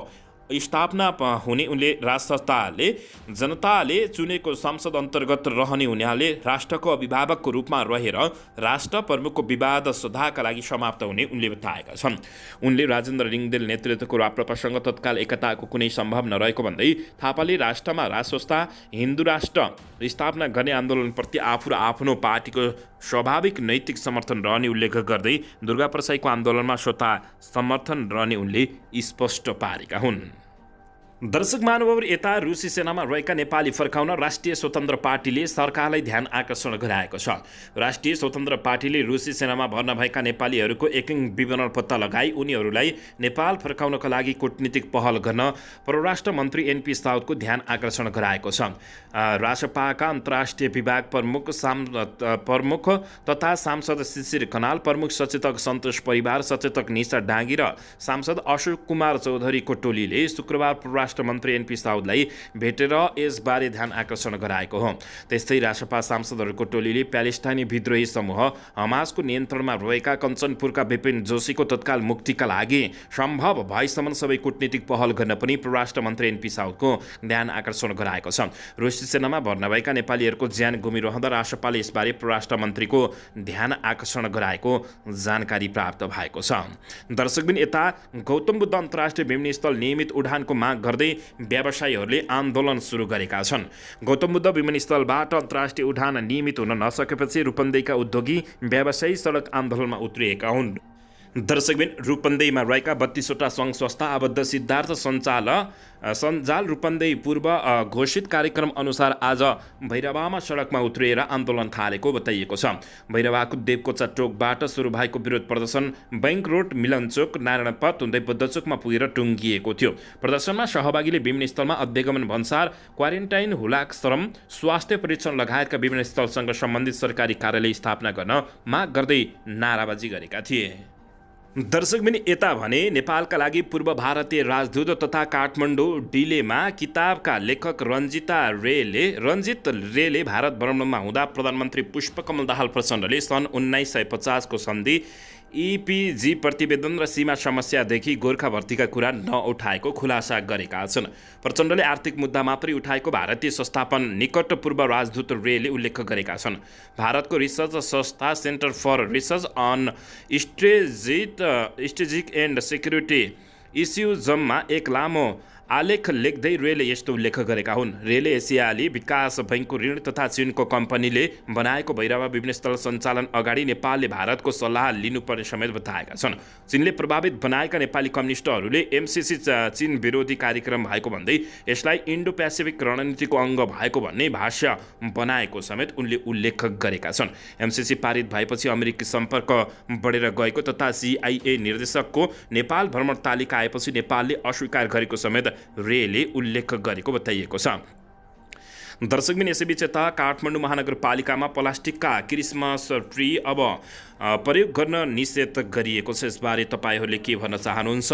स्थापना हुने उनले राज संस्थाले जनताले चुनेको संसद अन्तर्गत रहने हुनाले राष्ट्रको अभिभावकको रूपमा रहेर राष्ट्र प्रमुखको विवाद सदाका लागि समाप्त हुने उनले बताएका छन्। उनले राजेन्द्र रिङदेल नेतृत्वको राप्रपासँग तत्काल एकताको कुनै सम्भव नरहेको भन्दै थापाले राष्ट्रमा राज संस्था हिन्दू राष्ट्र स्थापना गर्ने आन्दोलनप्रति आफू र आफ्नो पार्टीको स्वाभाविक नैतिक समर्थन रहने उल्लेख गर्दै दुर्गा प्रसाईको आन्दोलनमा स्वतः समर्थन रहने उनले स्पष्ट पारेका हुन्। दर्शक महानुभावहरू, यता रुसी सेनामा रहेका नेपाली फर्काउन राष्ट्रिय स्वतन्त्र पार्टीले सरकारलाई ध्यान आकर्षण गराएको छ। राष्ट्रिय स्वतन्त्र पार्टीले रुसी सेनामा भर्ना भएका नेपालीहरूको एक विवरण पत्ता लगाई उनीहरूलाई नेपाल फर्काउनका लागि कूटनीतिक पहल गर्न परराष्ट्र मन्त्री एनपी साउदको ध्यान आकर्षण गराएको छ। रासपाका अन्तर्राष्ट्रिय विभाग प्रमुख तथा सांसद शिशिर खनाल, प्रमुख सचेतक सन्तोष परिवार, सचेतक निशा डाँगी र सांसद अशोक कुमार चौधरीको टोलीले शुक्रबार परराष्ट्र मन्त्री एनपी साउदलाई भेटेर यसबारे ध्यान आकर्षण गराएको हो। त्यस्तै रासपा सांसदहरूको टोलीले प्यालेस्टाइनी विद्रोही समूह हमासको नियन्त्रणमा रहेका कञ्चनपुरका विपिन जोशीको तत्काल मुक्तिका लागि सम्भव भएसम्म सबै कूटनीतिक पहल गर्न पनि परराष्ट्र मन्त्री एनपी साउदको ध्यान आकर्षण गराएको छ। रुसी सेनामा भर्ना भएका नेपालीहरूको ज्यान गुमिरहँदा रासपाले यसबारे परराष्ट्र मन्त्रीको ध्यान आकर्षण गराएको जानकारी प्राप्त भएको छ। दर्शकबिन, यता गौतम बुद्ध अन्तर्राष्ट्रिय विमानस्थल नियमित उडानको माग गर्दै व्यवसायीहरूले आन्दोलन सुरु गरेका छन्। गौतम बुद्ध विमानस्थलबाट अन्तर्राष्ट्रिय उडान नियमित हुन नसकेपछि रूपन्देहीका उद्योगी व्यवसायी सडक आन्दोलनमा उत्रिएका हुन्। दर्शकबिन, रूपन्देहीमा रहेका 32वटा सङ्घ संस्था आबद्ध सिद्धार्थ सञ्जाल रूपन्देही पूर्व घोषित कार्यक्रम अनुसार आज भैरवामा सडकमा उत्रिएर आन्दोलन थालेको बताइएको छ। भैरवाको देवकोचा टोकबाट सुरु भएको विरोध प्रदर्शन बैंक रोड, मिलनचोक, नारायणपथ हुँदै बुद्धचोकमा पुगेर टुङ्गिएको थियो। प्रदर्शनमा सहभागीले विमानस्थलमा अध्यागमन भन्सार, क्वारेन्टाइन, हुलाकश्रम, स्वास्थ्य परीक्षण लगायतका विमानस्थलसँग सम्बन्धित सरकारी कार्यालय स्थापना गर्न माग गर्दै नाराबाजी गरेका थिए। दर्शकबिन, यता भने नेपालका लागि पूर्व भारतीय राजदूत तथा काठमाडौँ डिलेमा किताबका लेखक रञ्जित रेले भारत भ्रमणमा हुँदा प्रधानमन्त्री पुष्पकमल दाहाल प्रचण्डले सन् 1950 को सन्धि इपिजी प्रतिवेदन र सीमा समस्यादेखि गोर्खा भर्तीका कुरा नउठाएको खुलासा गरेका छन्। प्रचण्डले आर्थिक मुद्दा मात्रै उठाएको भारतीय संस्थापन निकट पूर्व राजदूत रेले उल्लेख गरेका छन्। भारतको रिसर्च संस्था centre for research on strategic and security इस्युजमा एक लामो आलेख लेख्दै रेले यस्तो उल्लेख गरेका हुन्। रेले एसियाली विकास बैंकको ऋण तथा चीनको कम्पनीले बनाएको भैरवा विमानस्थल सञ्चालन अगाडि नेपालले भारतको सल्लाह लिनुपर्ने समेत बताएका छन्। चीनले प्रभावित बनाएका नेपाली कम्युनिस्टहरूले एमसिसी चीन विरोधी कार्यक्रम भएको भन्दै यसलाई इन्डो पेसिफिक रणनीतिको अङ्ग भएको भन्ने भाष्य बनाएको समेत उनले उल्लेख गरेका छन्। एमसिसी पारित भएपछि अमेरिकी सम्पर्क बढेर गएको तथा CIA निर्देशकको नेपाल भ्रमण तालिका आएपछि नेपालले अस्वीकार गरेको समेत रेले उल्लेख गरेको बताइएको छ। दर्शकबिन, यसैबीच यता काठमाडौँ महानगरपालिकामा प्लास्टिकका क्रिसमस ट्री अब प्रयोग गर्न निषेध गरिएको छ। यसबारे तपाईँहरूले के भन्न चाहनुहुन्छ?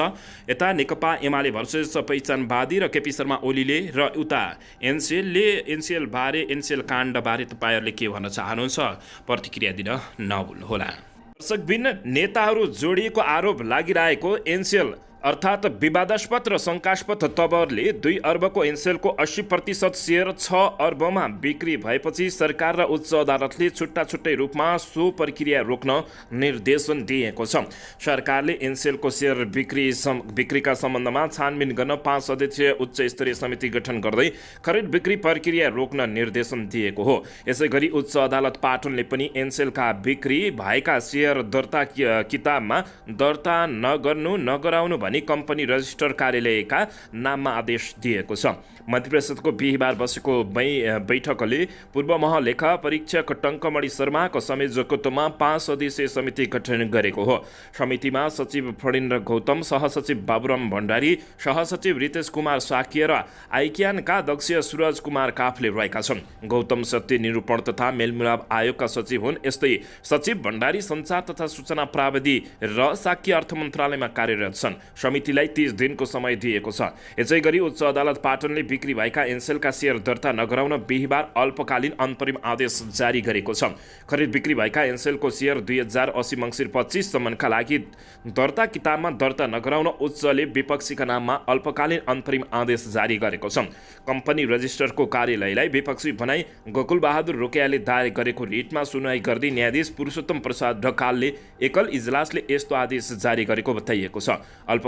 यता नेकपा एमाले भर्सेस पहिचानवादी र केपी शर्मा ओलीले र उता एनसिएल काण्डबारे तपाईँहरूले के भन्न चाहनुहुन्छ? प्रतिक्रिया दिन नभुल्नुहोला। दर्शकबिन, नेताहरू जोडिएको आरोप लागिरहेको एनसिएल अर्थात् विवादास्पद र शङ्कास्पद तवरले 2 अर्बको एनसेलको 80% सेयर 6 अर्बमा बिक्री भएपछि सरकार र उच्च अदालतले छुट्टा छुट्टै रूपमा सो प्रक्रिया रोक्न निर्देशन दिएको छ। सरकारले एनसेलको सेयर बिक्रीका सम्बन्धमा छानबिन गर्न 5 सदस्यीय उच्च स्तरीय समिति गठन गर्दै खरिद बिक्री प्रक्रिया रोक्न निर्देशन दिएको हो। यसैगरी उच्च अदालत पाटनले पनि एनसेलका बिक्री भएका सेयर दर्ता किताबमा दर्ता नगराउनु कम्पनी रजिस्टर कार्यालयका नाममा आदेश दिएको छ। मन्त्रिपरिषदको बिहिबार बसेको बैठकले पूर्व महालेखा परीक्षक टङ्कमणि शर्माको संयोजकत्वमा 5 सदस्यीय समिति गठन गरेको हो। समितिमा सचिव फणीन्द्र गौतम, सहसचिव बाबुराम भण्डारी, सहसचिव रितेश कुमार साकिया र आइक्यानका अध्यक्ष सुरज कुमार काफले रहेका छन्। गौतम सत्य निरूपण तथा मेलमिलाप आयोगका सचिव हुन्। यस्तै सचिव भण्डारी सञ्चार तथा सूचना प्राविधि र साकिया अर्थ मन्त्रालयमा कार्यरत छन्। समितिलाई 30 दिनको समय दिएको छ। यसैगरी उच्च अदालत पाटनले बिक्री भएका एनसेलका सेयर दर्ता नगराउन बिहिबार अल्पकालीन अन्तरिम आदेश जारी गरेको छ। खरिद बिक्री भएका एनसेलको सेयर 2080 मङ्सिर 25 सम्मका लागि दर्ता किताबमा दर्ता नगराउन उच्चले विपक्षीका नाममा अल्पकालीन अन्तरिम आदेश जारी गरेको छ। कम्पनी रजिस्टरको कार्यालयलाई विपक्षी बनाई गोकुल बहादुर रोकेयाले दायर गरेको रिटमा सुनवाई गर्दै न्यायाधीश पुरुषोत्तम प्रसाद ढकालले एकल इजलासले यस्तो आदेश जारी गरेको बताइएको छ।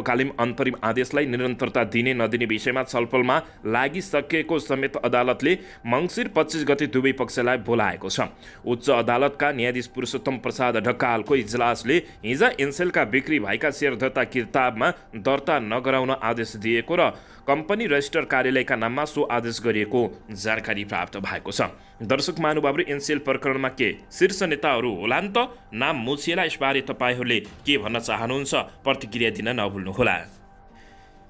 अल्पकालीन अन्तरिम आदेशलाई निरन्तरता दिने नदिने विषयमा छलफलमा लागिसकेको समेत अदालतले मङ्सिर 25 गते दुवै पक्षलाई बोलाएको छ। उच्च अदालतका न्यायाधीश पुरुषोत्तम प्रसाद ढकालको इजलासले हिजो एनसेलका बिक्री भएका सेयर दर्ता किताबमा दर्ता नगराउन आदेश दिएको र कम्पनी रजिस्टर कार्यालयका नाममा सो आदेश गरिएको जानकारी प्राप्त भएको छ। दर्शक महानुभावहरू, एनसेल प्रकरणमा के शीर्ष नेताहरू होलान् त? नाम मुछिएला। यसबारे तपाईँहरूले के भन्न चाहनुहुन्छ? प्रतिक्रिया दिन नभुल्नुहोला।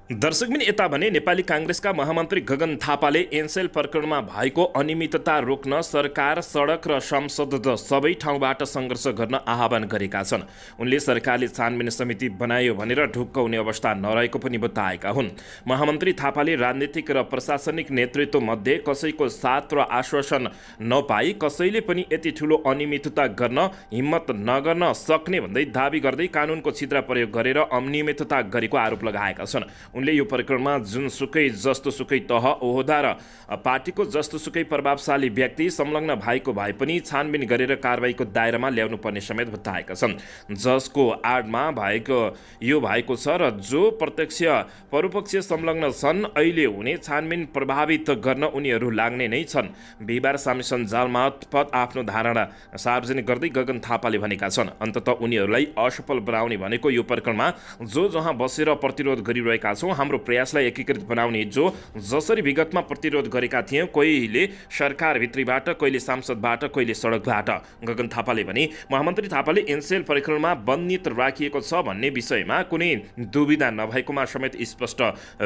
दर्शकबिन, यता भने नेपाली काङ्ग्रेसका महामन्त्री गगन थापाले एनसेल प्रकरणमा भएको अनियमितता रोक्न सरकार, सडक र संसद सबै ठाउँबाट सङ्घर्ष गर्न आह्वान गरेका छन्। उनले सरकारले छानबिन समिति बनायो भनेर ढुक्क हुने अवस्था नरहेको पनि बताएका हुन्। महामन्त्री थापाले राजनीतिक र प्रशासनिक नेतृत्व मध्ये कसैको साथ र आश्वासन नपाई कसैले पनि यति ठुलो अनियमितता गर्न हिम्मत नगर्न सक्ने भन्दै दाबी गर्दै कानुनको छिद्रा प्रयोग गरेर अनियमितता गरेको आरोप लगाएका छन्। उनले यो प्रकरणमा जुनसुकै जस्तोसुकै तह, ओहदा र पार्टीको जस्तोसुकै प्रभावशाली व्यक्ति संलग्न भएको भए पनि छानबिन गरेर कारबाहीको दायरामा ल्याउनु पर्ने समेत बताएका छन्। जसको आडमा यो भएको छ र जो प्रत्यक्ष परोपक्षीय संलग्न छन्, अहिले हुने छानबिन प्रभावित गर्न उनीहरू लाग्ने नै छन्। बिहिबार सामी सञ्जाल मार्फत आफ्नो धारणा सार्वजनिक गर्दै गगन थापाले भनेका छन्, अन्ततः उनीहरूलाई असफल बनाउने भनेको यो प्रकरणमा जो जहाँ बसेर प्रतिरोध गरिरहेका छौँ, हाम्रो प्रयासलाई एकीकृत बनाउने, जो जसरी विगतमा प्रतिरोध गरेका थियौँ, कहिले सरकारभित्रीबाट, कहिले सांसदबाट, कहिले सडकबाट। गगन थापाले भने महामन्त्री थापाले एनसेल प्रकरणमा बन्दित राखिएको छ भन्ने विषयमा कुनै दुविधा नभएकोमा समेत स्पष्ट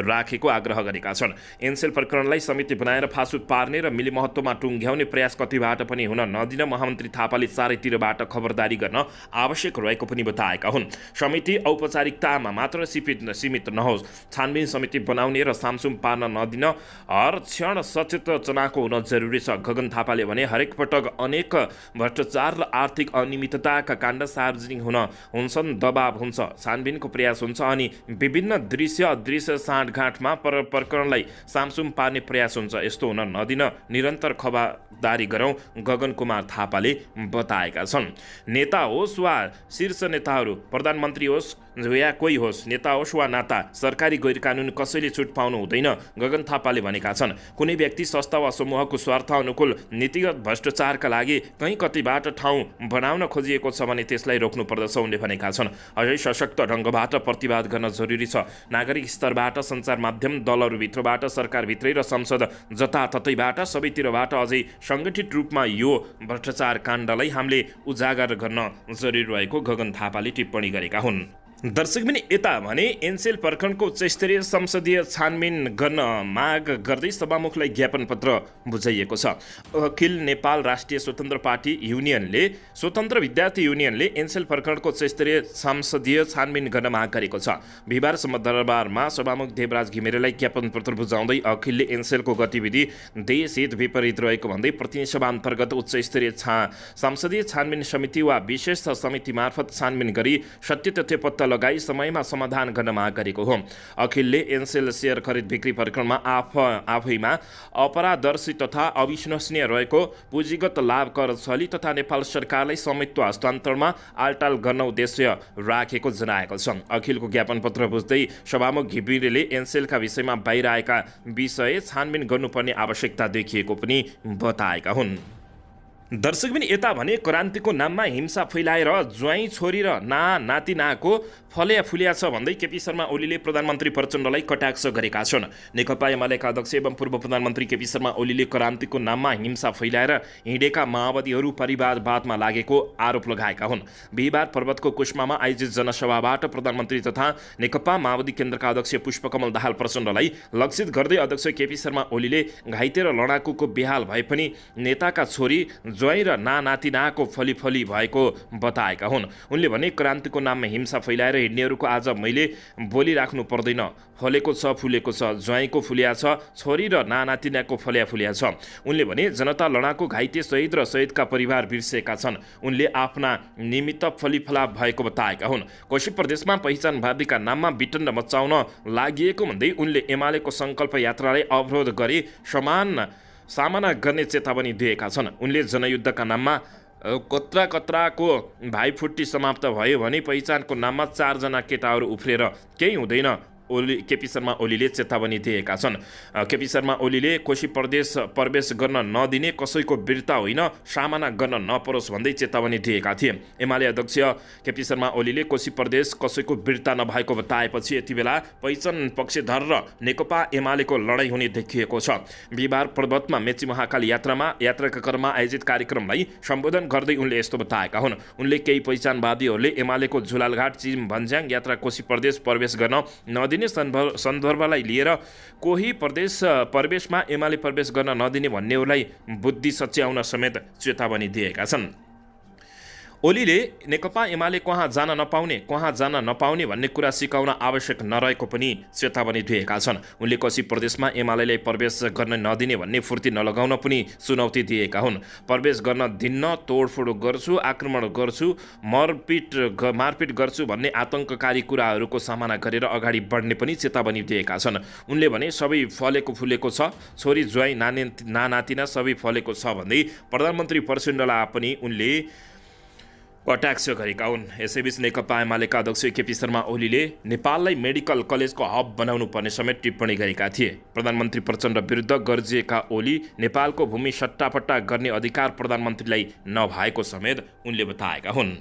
राखेको आग्रह गरेका छन्। एनसेल प्रकरणलाई समिति बनाएर फासुत पार्ने र मिलिमहत्त्वमा टुङ्ग्याउने प्रयास कतिबाट पनि हुन नदिन महामन्त्री थापाले चारैतिरबाट खबरदारी गर्न आवश्यक रहेको पनि बताएका हुन्। समिति औपचारिकतामा मात्र सीमित नहोस्, छानबिन समिति बनाउने र सामसुम पार्न नदिन हर क्षण सचेत चनाखो हुन जरुरी छ। गगन थापाले भने हरेक पटक अनेक भ्रष्टाचार र आर्थिक अनियमितताका काण्ड सार्वजनिक हुन्छन्, दबाव हुन्छ, छानबिनको प्रयास हुन्छ अनि विभिन्न दृश्य अदृश्य साँठगाँठमा प्रकरणलाई सामसुम पार्ने प्रयास हुन्छ। यस्तो हुन नदिन निरन्तर खबरदारी गरौँ, गगन कुमार थापाले बताएका छन्। नेता होस् वा शीर्ष नेताहरू, प्रधानमन्त्री होस् या कोही होस्, नेता होस् वा नाता, सरकारी गैर कानुन कसैले छुट पाउनु हुँदैन, गगन थापाले भनेका छन्। कुनै व्यक्ति, संस्था वा समूहको स्वार्थ अनुकूल नीतिगत भ्रष्टाचारका लागि कहीँ कतिबाट ठाउँ बनाउन खोजिएको छ भने त्यसलाई रोक्नु पर्दछ, उनले भनेका छन्। अझै सशक्त ढङ्गबाट प्रतिवाद गर्न जरुरी छ। नागरिक स्तरबाट, सञ्चार माध्यम, दलहरूभित्रबाट, सरकारभित्रै र संसद जताततैबाट, सबैतिरबाट अझै सङ्गठित रूपमा यो भ्रष्टाचार काण्डलाई हामीले उजागर गर्न जरुरी रहेको गगन थापाले टिप्पणी गरेका हुन्। दर्शकबिन, यता भने एनसेल प्रकरणको उच्चस्तरीय संसदीय छानबिन गर्न माग गर्दै सभामुखलाई ज्ञापन पत्र बुझाइएको छ। अखिल नेपाल राष्ट्रिय स्वतन्त्र पार्टी युनियनले, स्वतन्त्र विद्यार्थी युनियनले एनसेल प्रकरणको उच्चस्तरीय संसदीय छानबिन गर्न माग गरेको छ। बिहिबार दरबारमा सभामुख देवराज घिमिरेलाई ज्ञापन पत्र बुझाउँदै अखिलले एनसेलको गतिविधि देशहित विपरीत रहेको भन्दै प्रतिनिधि सभा अन्तर्गत उच्चस्तरीय संसदीय छानबिन समिति वा विशेष समिति मार्फत छानबिन गरी सत्य तथ्य पत्ता लगाई समयमा समाधान गर्न माग गरेको हो। अखिलले एनसेल शेयर खरिद बिक्री प्रकरणमा आफैमा अपराधर्शी तथा अविश्वसनीय रहेको पुँजीगत लाभ कर छली तथा नेपाल सरकारलाई स्वामित्व हस्तान्तरणमा आलटाल गर्न उद्देश्य राखेको जनाएको छ। अखिलको ज्ञापन पत्र बुझ्दै सभामुख घिमिरेले एनसेलका विषयमा बाहिर आएका विषय छानबिन गर्नुपर्ने आवश्यकता देखिएको पनि बताएका हुन्। दर्शकबिन, यता भने क्रान्तिको नाममा हिंसा फैलाएर ज्वाइँ छोरी र नातिनाको फल्या फुल्या छ भन्दै केपी शर्मा ओलीले प्रधानमन्त्री प्रचण्डलाई कटाक्ष गरेका छन्। नेकपा एमालेका अध्यक्ष एवं पूर्व प्रधानमन्त्री केपी शर्मा ओलीले क्रान्तिको नाममा हिंसा फैलाएर हिँडेका माओवादीहरू परिवारवादमा लागेको आरोप लगाएका हुन्। बिहिबार पर्वतको कुस्मामा आयोजित जनसभाबाट प्रधानमन्त्री तथा नेकपा माओवादी केन्द्रका अध्यक्ष पुष्पकमल दाहाल प्रचण्डलाई लक्षित गर्दै अध्यक्ष केपी शर्मा ओलीले घाइते र लडाकुको बेहाल भए पनि नेताका छोरी, ज्वाइँ र नातिनाको फलीफली भएको बताएका हुन्। उनले भने क्रान्तिको नाममा हिंसा फैलाएर हिँड्नेहरूको आज मैले बोलिराख्नु पर्दैन। फलेको छ, फुलेको छ, ज्वाइँको फुल्या छ, छोरी र नातिनाको फल्या फुल्या छ। उनले भने जनता लडाकु, घाइते शहीद र शहीदका परिवार बिर्सेका छन्। उनले आफ्ना निमित्त फलिफला भएको बताएका हुन्। कोशी प्रदेशमा पहिचानवादीका नाममा विटन्न मचाउन लागि भन्दै उनले एमालेको सङ्कल्प यात्रालाई अवरोध गरी सामना गर्ने चेतावनी दिएका छन्। उनले जनयुद्धका नाममा कत्रा कत्राको भाइफुट्टी समाप्त भयो भने पहिचानको नाममा 4 जना केटाहरू उफ्रेर केही हुँदैन, केपी शर्मा ओलीले चेतावनी दिएका छन्। केपी शर्मा ओलीले कोशी प्रदेश प्रवेश गर्न नदिने कसैको वीरता होइन, सामना गर्न नपरोस् भन्दै चेतावनी दिएका थिए। एमाले अध्यक्ष केपी शर्मा ओलीले कोशी प्रदेश कसैको वीरता नभएको बताएपछि यति बेला पहिचान पक्षधर र नेकपा एमालेको लडाईँ हुने देखिएको छ। बिहिबार पर्वतमा मेची महाकाल यात्राका क्रममा आयोजित कार्यक्रमलाई सम्बोधन गर्दै उनले यस्तो बताएका हुन्। उनले केही पहिचानवादीहरूले एमालेको झुलालघाट चिम भन्ज्याङ यात्रा कोशी प्रदेश प्रवेश गर्न नदिने सन्दर्भलाई लिएर कोही प्रवेशमा एमाले प्रवेश गर्न नदिने भन्नेहरूलाई बुद्धि सच्याउन समेत चेतावनी दिएका छन्। ओलीले नेकपा एमाले कहाँ जान नपाउने भन्ने कुरा सिकाउन आवश्यक नरहेको पनि चेतावनी दिएका छन्। उनले कोशी प्रदेशमा एमालेलाई प्रवेश गर्न नदिने भन्ने फुर्ती नलगाउन पनि चुनौती दिएका हुन्। प्रवेश गर्न दिन्न, तोडफोड गर्छु, आक्रमण गर्छु, मारपिट गर्छु भन्ने आतंककारी कुराहरूको सामना गरेर अगाडि बढ्ने पनि चेतावनी दिएका छन्। उनले भने सबै फलेको फुलेको छ, छोरी ज्वाइँ नातिना सबै फलेको छ भन्दै प्रधानमन्त्री प्रचण्डलाई पनि उनले कटाक्ष गरेका हुन्। यसैबीच नेकपा एमालेका अध्यक्ष केपी शर्मा ओलीले नेपाललाई मेडिकल कलेजको हब बनाउनु पर्ने समेत टिप्पणी गरेका थिए। प्रधानमन्त्री प्रचण्ड विरुद्ध गर्जिएका ओली नेपालको भूमि सट्टापट्टा गर्ने अधिकार प्रधानमन्त्रीलाई नभएको समेत उनले बताएका हुन्।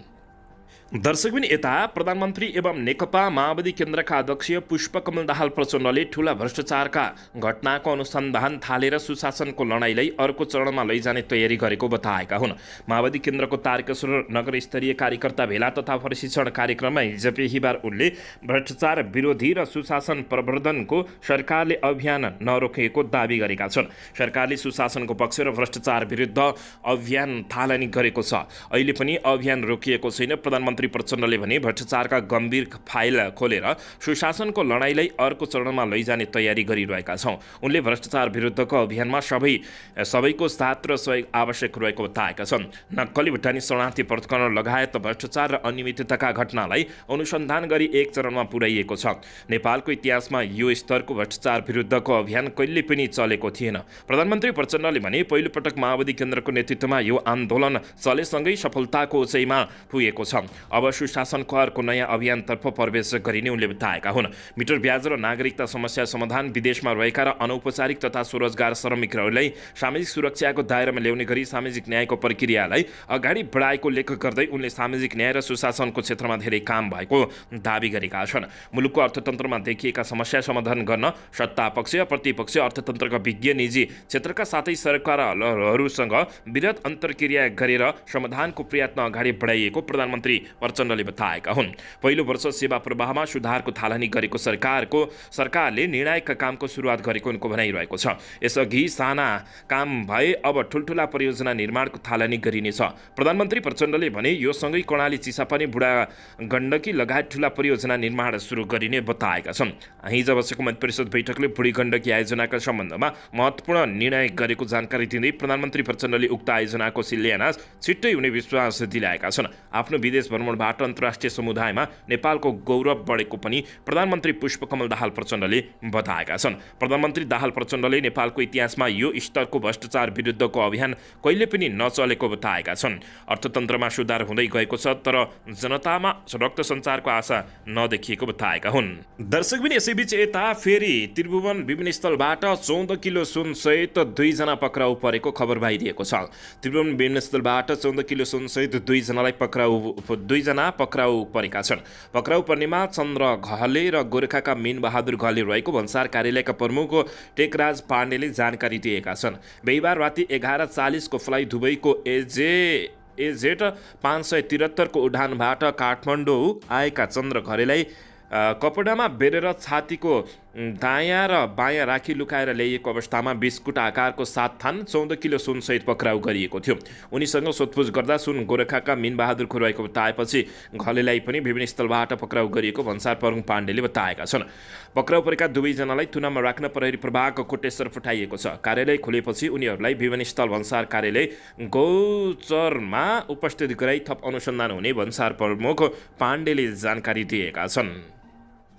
दर्शकबिन यता प्रधानमन्त्री एवं नेकपा माओवादी केन्द्रका अध्यक्ष पुष्पकमल दाहाल प्रचण्डले ठूला भ्रष्टाचारका घटनाको अनुसन्धान थालेर सुशासनको लडाईँलाई अर्को चरणमा लैजाने तयारी गरेको बताएका हुन्। माओवादी केन्द्रको तारकेश्वर नगर स्तरीय कार्यकर्ता भेला तथा प्रशिक्षण कार्यक्रममा हिजो बिहिबार उनले भ्रष्टाचार विरोधी र सुशासन प्रवर्धनको सरकारले अभियान नरोकेको दावी गरेका छन्। सरकारले सुशासनको पक्ष र भ्रष्टाचार विरुद्ध अभियान थालनी गरेको छ, अहिले पनि अभियान रोकिएको छैन। प्रधानमन्त्री प्रचण्डले भने भ्रष्टाचारका गम्भीर फाइल खोलेर सुशासनको लडाईँलाई अर्को चरणमा लैजाने तयारी गरिरहेका छौँ। उनले भ्रष्टाचार विरुद्धको अभियानमा सबैको साथ र सहयोग आवश्यक रहेको बताएका छन्। नक्कली भुटानी शरणार्थी प्रकरण लगायत भ्रष्टाचार र अनियमितताका घटनालाई अनुसन्धान गरी एक चरणमा पुर्याइएको छ। नेपालको इतिहासमा यो स्तरको भ्रष्टाचार विरुद्धको अभियान कहिले पनि चलेको थिएन। प्रधानमन्त्री प्रचण्डले भने पहिलोपटक माओवादी केन्द्रको नेतृत्वमा यो आन्दोलन चलेसँगै सफलताको उचाइमा पुगेको छ। अब सुशासनको अर्को नयाँ अभियानतर्फ प्रवेश गरिने उनले बताएका हुन्। मिटर ब्याज र नागरिकता समस्या समाधान, विदेशमा रहेका र अनौपचारिक तथा स्वरोजगार श्रमिकहरूलाई सामाजिक सुरक्षाको दायरामा ल्याउने गरी सामाजिक न्यायको प्रक्रियालाई अगाडि बढाएको लेख गर्दै उनले सामाजिक न्याय र सुशासनको क्षेत्रमा धेरै काम भएको दावी गरेका छन्। मुलुकको अर्थतन्त्रमा देखिएका समस्या समाधान गर्न सत्तापक्ष, प्रतिपक्ष, अर्थतन्त्रका विज्ञ, निजी क्षेत्रका साथै सरकारहरूसँग विरत अन्तर्क्रिया गरेर समाधानको प्रयत्न अगाडि बढाइएको प्रधानमन्त्री प्रचण्डले बताएका हुन्। पहिलो वर्ष सेवा प्रवाहमा सुधारको थालनी गरेको सरकारले निर्णायक कामको सुरुवात गरेको उनको भनाइरहेको छ। यसअघि साना काम भए अब ठुल्ठुला परियोजना निर्माणको थालनी गरिनेछ। प्रधानमन्त्री प्रचण्डले भने यो सँगै कर्णाली, चिसापानी, बुढा गण्डकी लगायत ठुला परियोजना निर्माण सुरु गरिने बताएका छन्। हिजो बसेको मन्त्री परिषद बैठकले बुढी गण्डकी आयोजनाका सम्बन्धमा महत्त्वपूर्ण निर्णय गरेको जानकारी दिँदै प्रधानमन्त्री प्रचण्डले उक्त आयोजनाको शिलान्यास छिट्टै हुने विश्वास दिलाएका छन्। आफ्नो विदेश भ्रमणबाट अन्तर्राष्ट्रिय समुदायमा नेपालको गौरव बढेको पनि प्रधानमन्त्री पुष्पकमल दाहाल प्रचण्डले बताएका छन्। प्रधानमन्त्री दाहाल प्रचण्डले नेपालको इतिहासमा यो स्तरको भ्रष्टाचार विरुद्धको अभियान कहिले पनि नचलेको बताएका छन्। अर्थतन्त्रमा सुधार हुँदै गएको छ, तर जनतामा रक्त सञ्चारको आशा नदेखिएको बताएका हुन्। दर्शकबिन यसैबीच यता फेरि त्रिभुवन विमानस्थलबाट 14 किलो सुनसहित 2 जना पक्राउ परेको खबर बाहिरिएको छ। त्रिभुवन विमानस्थलबाट 14 किलो सुनसहित 2 जना पक्राउ परेका छन्। पक्राउ पर्नेमा चन्द्र घले र गोर्खाका मीन बहादुर घले रहेको भन्सार कार्यालयका प्रमुख टेकराज पाण्डेले जानकारी दिएका छन्। बिहिबार राति 11:40 को फ्लाइट दुबईको एजेट 573 को उडानबाट काठमाडौँ आएका चन्द्र घलेलाई कपडामा बेरेर छातीको दायाँ र बायाँ राखी लुकाएर ल्याइएको अवस्थामा बिस्कुट आकारको 7 थान 14 किलो सुनसहित पक्राउ गरिएको थियो। उनीसँग सोधपुछ गर्दा सुन गोरखाका मीनबहादुरको रहेको बताएपछि घलेलाई पनि विभिन्न स्थलबाट पक्राउ गरिएको भन्सार प्रमुख पाण्डेले बताएका छन्। पक्राउ परेका दुवैजनालाई थुनामा राख्न प्रहरी प्रभाग कोटेश्वर पठाइएको छ। कार्यालय खुलेपछि उनीहरूलाई विभिन्न स्थल भन्सार कार्यालय गौचरमा उपस्थित गराई थप अनुसन्धान हुने भन्सार प्रमुख पाण्डेले जानकारी दिएका छन्।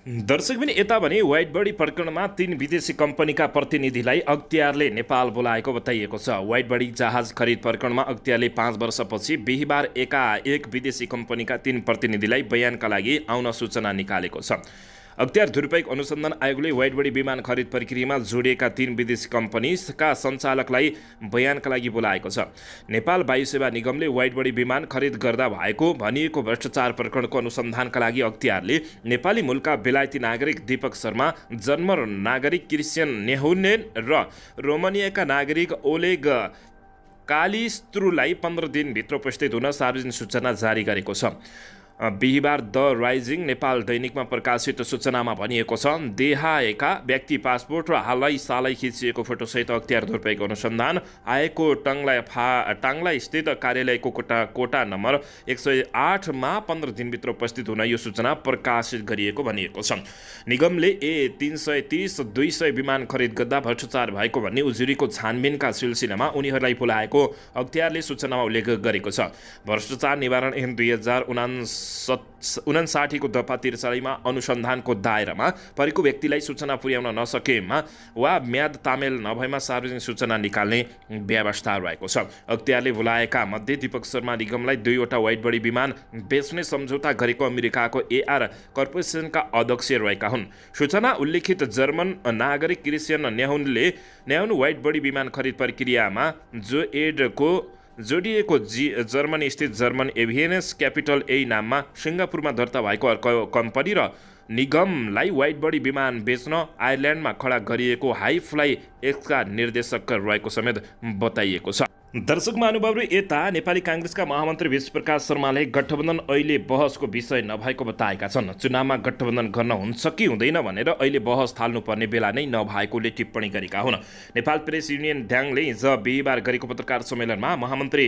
दर्शक पनि यता भने व्हाइट बडी प्रकरणमा 3 विदेशी कम्पनीका प्रतिनिधिलाई अख्तियारले नेपाल बोलाएको बताइएको छ। व्हाइट बडी जहाज खरिद प्रकरणमा अख्तियारले 5 वर्षपछि बिहिबार एकाएक विदेशी कम्पनीका 3 प्रतिनिधिलाई बयानका लागि आउन सूचना निकालेको छ। अख्तियार दुरुपयोग अनुसन्धान आयोगले व्हाइट बडी विमान खरिद प्रक्रियामा जोडिएका 3 विदेशी कम्पनीका सञ्चालकलाई बयानका लागि बोलाएको छ। नेपाल वायु सेवा निगमले व्हाइट बडी विमान खरिद गर्दा भएको भनिएको भ्रष्टाचार प्रकरणको अनुसन्धानका लागि अख्तियारले नेपाली मूलका बेलायती नागरिक दीपक शर्मा, जर्मन नागरिक क्रिस्चियन नेहुनेन र रोमानियाका नागरिक ओलेग कालिस्त्रुलाई 15 दिनभित्र उपस्थित हुन सार्वजनिक सूचना जारी गरेको छ। बिहिबार द राइजिङ नेपाल दैनिकमा प्रकाशित सूचनामा भनिएको छ, देहाएका व्यक्ति पासपोर्ट र हालै सालै खिचिएको फोटोसहित अख्तियार दुरुपयोग अनुसन्धान आएको टाङ्ला स्थित कार्यालयको कोटा नम्बर 108 मा 15 दिनभित्र उपस्थित हुन यो सूचना प्रकाशित गरिएको भनिएको छ। निगमले A330-200 विमान खरिद गर्दा भ्रष्टाचार भएको भन्ने उजुरीको छानबिनका सिलसिलामा उनीहरूलाई बोलाएको अख्तियारले सूचनामा उल्लेख गरेको छ। भ्रष्टाचार निवारण ऐन 2059 को दफा 43 मा अनुसन्धानको दायरामा परेको व्यक्तिलाई सूचना पुर्याउन नसकेमा वा म्याद तामेल नभएमा सार्वजनिक सूचना निकाल्ने व्यवस्था रहेको छ। अख्तियारले बोलाएका मध्ये दीपक शर्मा निगमलाई 2वटा व्हाइट बडी विमान बेच्ने सम्झौता गरेको अमेरिकाको AR कर्पोरेसनका अध्यक्ष रहेका हुन्। सूचना उल्लेखित जर्मन नागरिक क्रिस्चियन नेहुन व्हाइट बडी विमान खरिद प्रक्रियामा जोडिएको जर्मनी स्थित जर्मन एभिएनस क्यापिटल ए नाममा सिङ्गापुरमा दर्ता भएको अर्को कम्पनी र निगमलाई व्हाइट बडी विमान बेच्न आयरल्यान्डमा खडा गरिएको हाई फ्लाइ एक्सका निर्देशक रहेको समेत बताइएको छ। दर्शक महानुभावहरू, यता नेपाली काङ्ग्रेसका महामन्त्री विश्वप्रकाश शर्माले गठबन्धन अहिले बहसको विषय नभएको बताएका छन्। चुनावमा गठबन्धन गर्न हुन्छ कि हुँदैन भनेर अहिले बहस थाल्नुपर्ने बेला नै नभएकोले टिप्पणी गरेका हुन्। नेपाल प्रेस युनियन ड्याङले हिजो बिहिबार गरेको पत्रकार सम्मेलनमा महामन्त्री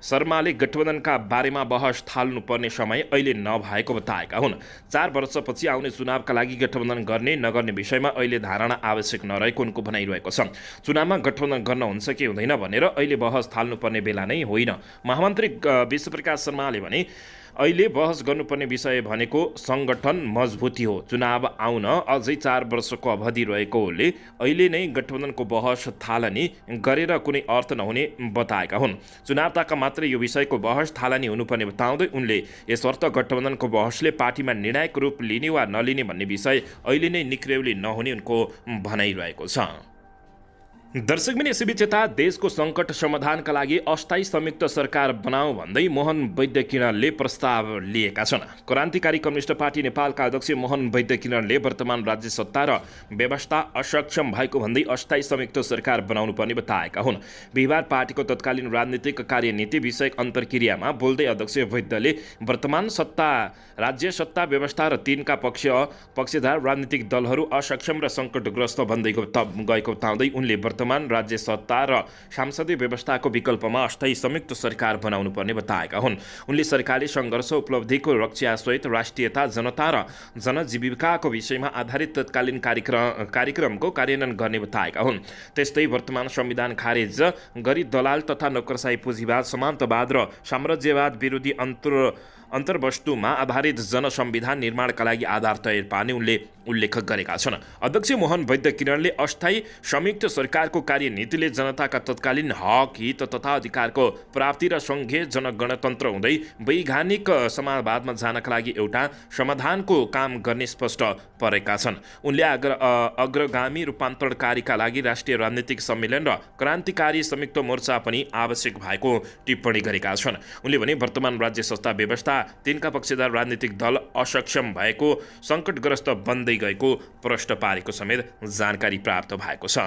शर्माले गठबन्धनका बारेमा बहस थाल्नुपर्ने समय अहिले नभएको बताएका हुन्। 4 वर्षपछि आउने चुनावका लागि गठबन्धन गर्ने नगर्ने विषयमा अहिले धारणा आवश्यक नरहेको उनको भनाइरहेको छ। चुनावमा गठबन्धन गर्न हुन्छ कि हुँदैन भनेर अहिले बहस थाल्नुपर्ने बेला नै होइन। महामन्त्री विश्वप्रकाश शर्माले भने अहिले बहस गर्नुपर्ने विषय भनेको सङ्गठन मजबुती हो। चुनाव आउन अझै 4 वर्षको अवधि रहेकोले अहिले नै गठबन्धनको बहस थालनी गरेर कुनै अर्थ नहुने बताएका हुन्। चुनाव ताका मात्रै यो विषयको बहस थालनी हुनुपर्ने बताउँदै उनले यसर्थ गठबन्धनको बहसले पार्टीमा निर्णायक रूप लिने वा नलिने भन्ने विषय अहिले नै निक्रेउली नहुने उनको भनाइरहेको छ। दर्शक पनि यसैबीच यता देशको सङ्कट समाधानका लागि अस्थायी संयुक्त सरकार बनाऊ भन्दै मोहन वैद्य किरणले प्रस्ताव लिएका छन्। क्रान्तिकारी कम्युनिस्ट पार्टी नेपालका अध्यक्ष मोहन वैद्य किरणले वर्तमान राज्य सत्ता र व्यवस्था असक्षम भएको भन्दै अस्थायी संयुक्त सरकार बनाउनु पर्ने बताएका हुन्। बिहिबार पार्टीको तत्कालीन राजनीतिक कार्यनीति विषयक अन्तर्क्रियामा बोल्दै अध्यक्ष वैद्यले वर्तमान राज्य सत्ता व्यवस्था र तिनका पक्षधार राजनीतिक दलहरू असक्षम र सङ्कटग्रस्त बन्दै गएको बताउँदै उनले वर्तमान राज्य सत्ता र सांसदीय व्यवस्थाको विकल्पमा अस्थायी संयुक्त सरकार बनाउनु पर्ने बताएका हुन्। उनले सरकारले सङ्घर्ष उपलब्धिको रक्षासहित राष्ट्रियता, जनता र जनजीविकाको विषयमा आधारित तत्कालीन कार्यक्रमको कार्यान्वयन गर्ने बताएका हुन्। त्यस्तै वर्तमान संविधान खारेज गरी दलाल तथा नोकरशाही पुँजीवाद, समान्तवाद र साम्राज्यवाद विरोधी अन्तर्वस्तुमा आधारित जनसंविधान निर्माणका लागि आधार तयार पार्ने उनले उल्लेख गरेका छन्। अध्यक्ष मोहन वैद्य किरणले अस्थायी संयुक्त सरकारको कार्यनीतिले जनताका तत्कालीन हक, हित तथा अधिकारको प्राप्ति र सङ्घीय जनगणतन्त्र हुँदै वैधानिक समाजवादमा जानका लागि एउटा समाधानको काम गर्ने स्पष्ट परेका छन्। उनले अग्रगामी रूपान्तरणकारीका लागि राष्ट्रिय राजनीतिक सम्मेलन र क्रान्तिकारी संयुक्त मोर्चा पनि आवश्यक भएको टिप्पणी गरेका छन्। उनले भने वर्तमान राज्य संस्था व्यवस्था, तिनका पक्षधार राजनीतिक दल असक्षम भएको, सङ्कटग्रस्त बन्दै गएको प्रश्न पारेको समेत जानकारी प्राप्त भएको छ।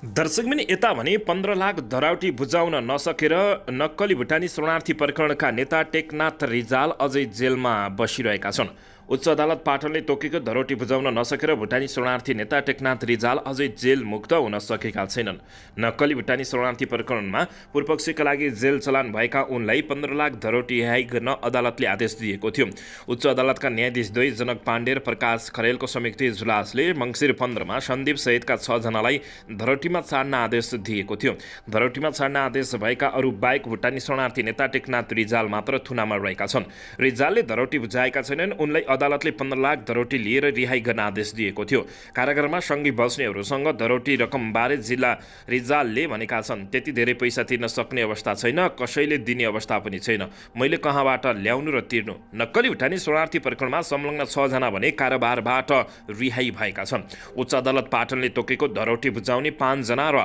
दर्शक पनि यता भने 15 लाख धराउटी बुझाउन नसकेर नक्कली भुटानी शरणार्थी प्रकरणका नेता टेकनाथ रिजाल अझै जेलमा बसिरहेका छन्। उच्च अदालत पाटनले तोकेको धरोटी बुझाउन नसकेर भुटानी शरणार्थी नेता टेकनाथ रिजाल अझै जेल मुक्त हुन सकेका छैनन्। नक्कली भुटानी शरणार्थी प्रकरणमा पूर्वपक्षका लागि जेल चलान भएका उनलाई 15 लाख धरोटी रिहाई गर्न अदालतले आदेश दिएको थियो। उच्च अदालतका न्यायाधीश द्वय जनक पाण्डे र प्रकाश खरेलको संयुक्त इजलासले मङ्सिर 15 मा सन्दीप सहितका 6 जनालाई धरोटीमा छाड्न आदेश दिएको थियो। धरोटीमा छाड्न आदेश भएका अरू बाहेक भुटानी शरणार्थी नेता टेकनाथ रिजाल मात्र थुनामा रहेका छन्। रिजालले धरोटी बुझाएका छैनन्। उनलाई अदालतले 15 लाख धरोटी लिएर रिहाई गर्न आदेश दिएको थियो। कारागारमा सँगै बस्नेहरूसँग धरोटी रकमबारे जिल्ला रिजालले भनेका छन्, त्यति धेरै पैसा तिर्न सक्ने अवस्था छैन, कसैले दिने अवस्था पनि छैन। मैले कहाँबाट ल्याउनु र तिर्नु? नक्कली उठानी शरणार्थी प्रकरणमा संलग्न 6 जना भने कारागारबाट रिहाई भएका छन्। उच्च अदालत पाटनले तोकेको धरोटी बुझाउने 5 जना र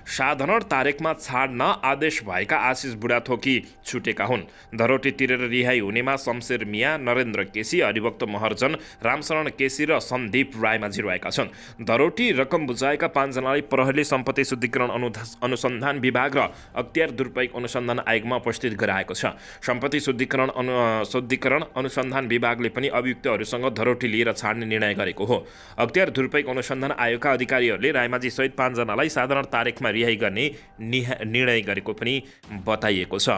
साधारण तारिखमा छाड्न आदेश भएका आशिष बुढाथोकी छुटेका हुन्। धरोटी तिरेर रिहाई हुनेमा शमशेर मिया, नरेन्द्र केसी, हरिभक्त महर्जन, रामशरण केसी र सन्दीप रायमाझी रहेका छन्। धरोटी रकम बुझाएका 5 जनालाई प्रहरीले सम्पत्ति शुद्धिकरण अनुसन्धान विभाग र अख्तियार दुरुपयोग अनुसन्धान आयोगमा उपस्थित गराएको छ। सम्पत्ति शुद्धिकरण अनुसन्धान विभागले पनि अभियुक्तहरूसँग धरोटी लिएर छाड्ने निर्णय गरेको हो। अख्तियार दुरुपयोग अनुसन्धान आयोगका अधिकारीहरूले रायमाझी सहित 5 जनालाई साधारण तारिखमा रिहाई गर्ने निर्णय गरेको पनि बताइएको छ।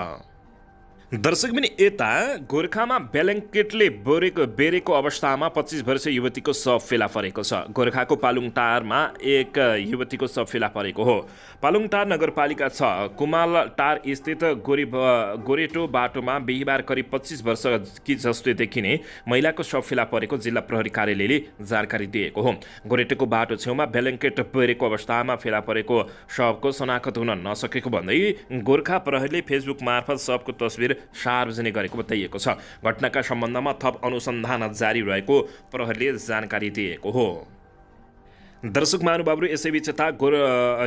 दर्शकबिन यता गोर्खामा ब्ल्याङ्केटले बेरेको अवस्थामा 25 वर्षीय युवतीको शव फेला परेको छ। गोर्खाको पालुङटारमा एक युवतीको शव फेला परेको हो। पालुङटार नगरपालिका 6 कुमालटार स्थित गोरेटो बाटोमा बिहिबार करिब 25 वर्ष कि जस्तो देखिने महिलाको शव फेला परेको जिल्ला प्रहरी कार्यालयले जानकारी दिएको हो। गोरेटोको बाटो छेउमा ब्ल्याङ्केट बेरेको अवस्थामा फेला परेको शवको शनाखत हुन नसकेको भन्दै गोर्खा प्रहरीले फेसबुक मार्फत शवको तस्बिर सार्वजनिक गरेको बताइएको छ। घटनाका सम्बन्धमा थप अनुसन्धान जारी रहेको प्रहरीले जानकारी दिएको हो। दर्शक महानुभावहरू, यसैबीच यता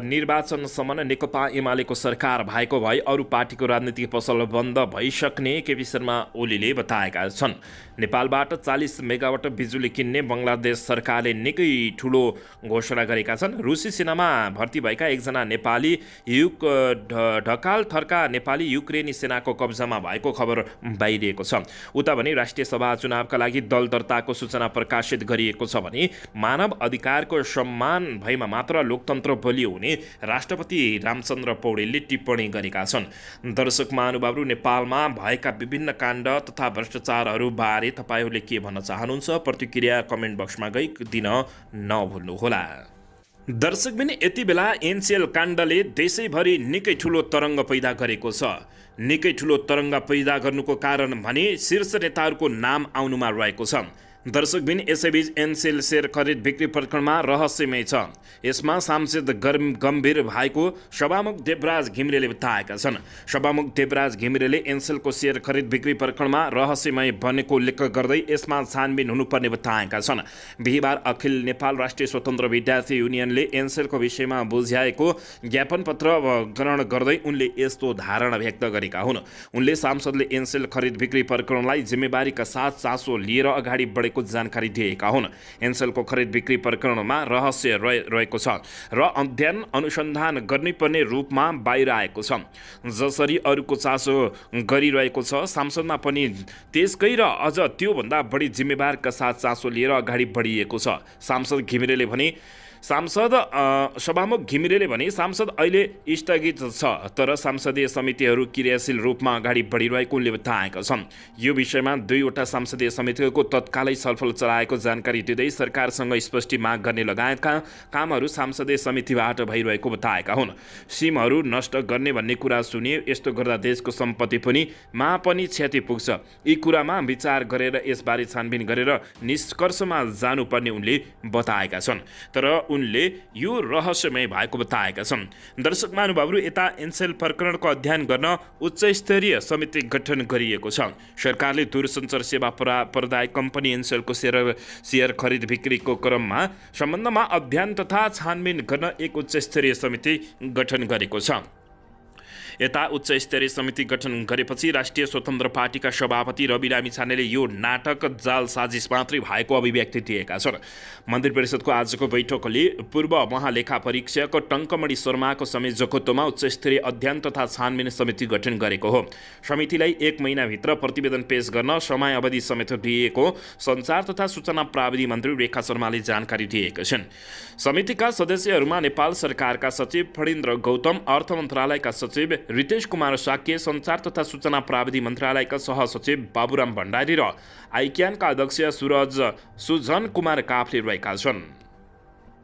निर्वाचनसम्म नेकपा एमालेको सरकार भएको भए अरू पार्टीको राजनीतिक पसल बन्द भइसक्ने केपी शर्मा ओलीले बताएका छन्। नेपालबाट 40 मेगावाट बिजुली किन्ने बङ्गलादेश सरकारले निकै ठुलो घोषणा गरेका छन्। रुसी सेनामा भर्ती भएका एकजना नेपाली ढकाल थरका नेपाली युक्रेनी सेनाको कब्जामा भएको खबर बाहिरिएको छ। उता भने राष्ट्रिय सभा चुनावका लागि दल दर्ताको सूचना प्रकाशित गरिएको छ भने मानव अधिकारको सम्मान भएमा मात्र लोकतन्त्र बलियो हुने राष्ट्रपति रामचन्द्र पौडेलले टिप्पणी गरेका छन्। दर्शक महानुभावहरू, नेपालमा भएका विभिन्न काण्ड तथा भ्रष्टाचारहरू बारे तपाईहरूले के भन्न चाहनुहुन्छ? प्रतिक्रिया कमेन्ट बक्समा गई दिन नभुल्नुहोला। दर्शकबिन, यति बेला एनसीएल काण्डले देशैभरि निकै ठुलो तरङ्ग पैदा गरेको छ। निकै ठुलो तरङ्ग पैदा गर्नुको कारण भने शीर्ष नेताहरूको नाम आउनुमा रहेको छ। दर्शकबिन, यसैबीच एनसेल सेयर खरिद बिक्री प्रकरणमा रहस्यमय छ। यसमा सांसद गम्भीर भएको सभामुख देवराज घिमिरेले बताएका छन्। सभामुख देवराज घिमिरेले एनसेलको सेयर खरिद बिक्री प्रकरणमा रहस्यमय बनेको उल्लेख गर्दै यसमा छानबिन हुनुपर्ने बताएका छन्। बिहिबार अखिल नेपाल राष्ट्रिय स्वतन्त्र विद्यार्थी युनियनले एनसेलको विषयमा बुझाएको ज्ञापन पत्र ग्रहण गर्दै उनले यस्तो धारणा व्यक्त गरेका हुन्। उनले सांसदले एनसेल खरिद बिक्री प्रकरणलाई जिम्मेवारीका साथ चासो लिएर अगाडि बढेको जानकारी दिएका हुन्। एनसेलको खरिद बिक्री प्रकरणमा रहस्य रहेको छ र अध्ययन अनुसन्धान गर्नुपर्ने रूपमा बाहिर आएको छ। जसरी अरूको चासो गरिरहेको छ, सांसदमा पनि त्यसकै र अझ त्योभन्दा बढी जिम्मेवारका साथ चासो लिएर अगाडि बढिएको छ। सभामुख घिमिरेले भने सांसद अहिले स्थगित छ, तर संसदीय समितिहरू क्रियाशील रूपमा अगाडि बढिरहेको उनले बताएका छन्। यो विषयमा 2वटा संसदीय समितिको तत्कालै छलफल चलाएको जानकारी दिँदै सरकारसँग स्पष्टी माग गर्ने लगायतका कामहरू संसदीय समितिबाट भइरहेको बताएका हुन्। सिमहरू नष्ट गर्ने भन्ने कुरा सुनिए, यस्तो गर्दा देशको सम्पत्ति पनि क्षति पुग्छ। यी कुरामा विचार गरेर यसबारे छानबिन गरेर निष्कर्षमा जानुपर्ने उनले बताएका छन्। तर उनले यो रहस्यमय भएको बताएका छन्। दर्शक महानुभावहरू, यता एनसेल प्रकरणको अध्ययन गर्न उच्चस्तरीय समिति गठन गरिएको छ। सरकारले दूरसञ्चार सेवा प्रदायक कम्पनी एनसेलको सेयर खरिद बिक्रीको सम्बन्धमा अध्ययन तथा छानबिन गर्न एक उच्चस्तरीय समिति गठन गरेको छ। यता उच्च स्तरीय समिति गठन गरेपछि राष्ट्रिय स्वतन्त्र पार्टीका सभापति रवि लामिछानेले यो नाटक जाल साजिस मात्रै भएको अभिव्यक्ति दिएका छन्। मन्त्री परिषदको आजको बैठकले पूर्व महालेखा परीक्षक टङ्कमणि शर्माको संयोजकत्वमा उच्च स्तरीय अध्ययन तथा छानबिन समिति गठन गरेको हो। समितिलाई 1 महिनाभित्र प्रतिवेदन पेश गर्न समय अवधि समेत दिएको सञ्चार तथा सूचना प्राविधि मन्त्री रेखा शर्माले जानकारी दिएका छन्। समितिका सदस्यहरूमा नेपाल सरकारका सचिव फणीन्द्र गौतम, अर्थ मन्त्रालयका सचिव रितेश कुमार साक्य, सञ्चार तथा सूचना प्राविधि मन्त्रालयका सहसचिव बाबुराम भण्डारी र आइक्यानका अध्यक्ष सुजन कुमार काफले रहेका छन्।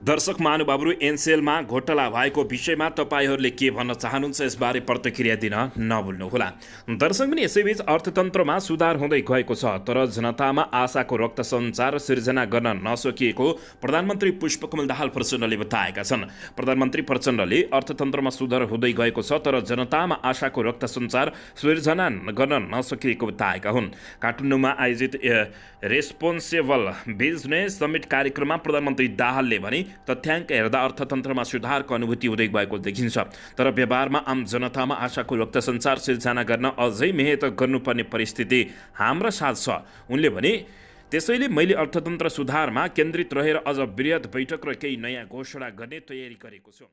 दर्शक महानुभावहरू एनसेलमा घोटाला भएको विषयमा तपाईँहरूले के भन्न चाहनुहुन्छ यसबारे प्रतिक्रिया दिन नभुल्नुहोला। दर्शक पनि यसैबीच अर्थतन्त्रमा सुधार हुँदै गएको छ, तर जनतामा आशाको रक्त सञ्चार सिर्जना गर्न नसकिएको प्रधानमन्त्री पुष्पकमल दाहाल प्रचण्डले बताएका छन्। प्रधानमन्त्री प्रचण्डले अर्थतन्त्रमा सुधार हुँदै गएको छ, तर जनतामा आशाको रक्त सञ्चार सिर्जना गर्न नसकिएको बताएका हुन्। काठमाडौँमा आयोजित रेस्पोन्सिबल बिजनेस समिट कार्यक्रममा प्रधानमन्त्री दाहालले भने तथ्याङ्क हेर्दा अर्थतन्त्रमा सुधारको अनुभूति हुँदै गएको देखिन्छ, तर व्यवहारमा आम जनतामा आशाको रक्त सञ्चार सिर्जना गर्न अझै मेहनत गर्नुपर्ने परिस्थिति हाम्रा साथ छ। उनले भने त्यसैले मैले अर्थतन्त्र सुधारमा केन्द्रित रहेर अझ वृहत बैठक र केही नयाँ घोषणा गर्ने तयारी गरेको छु।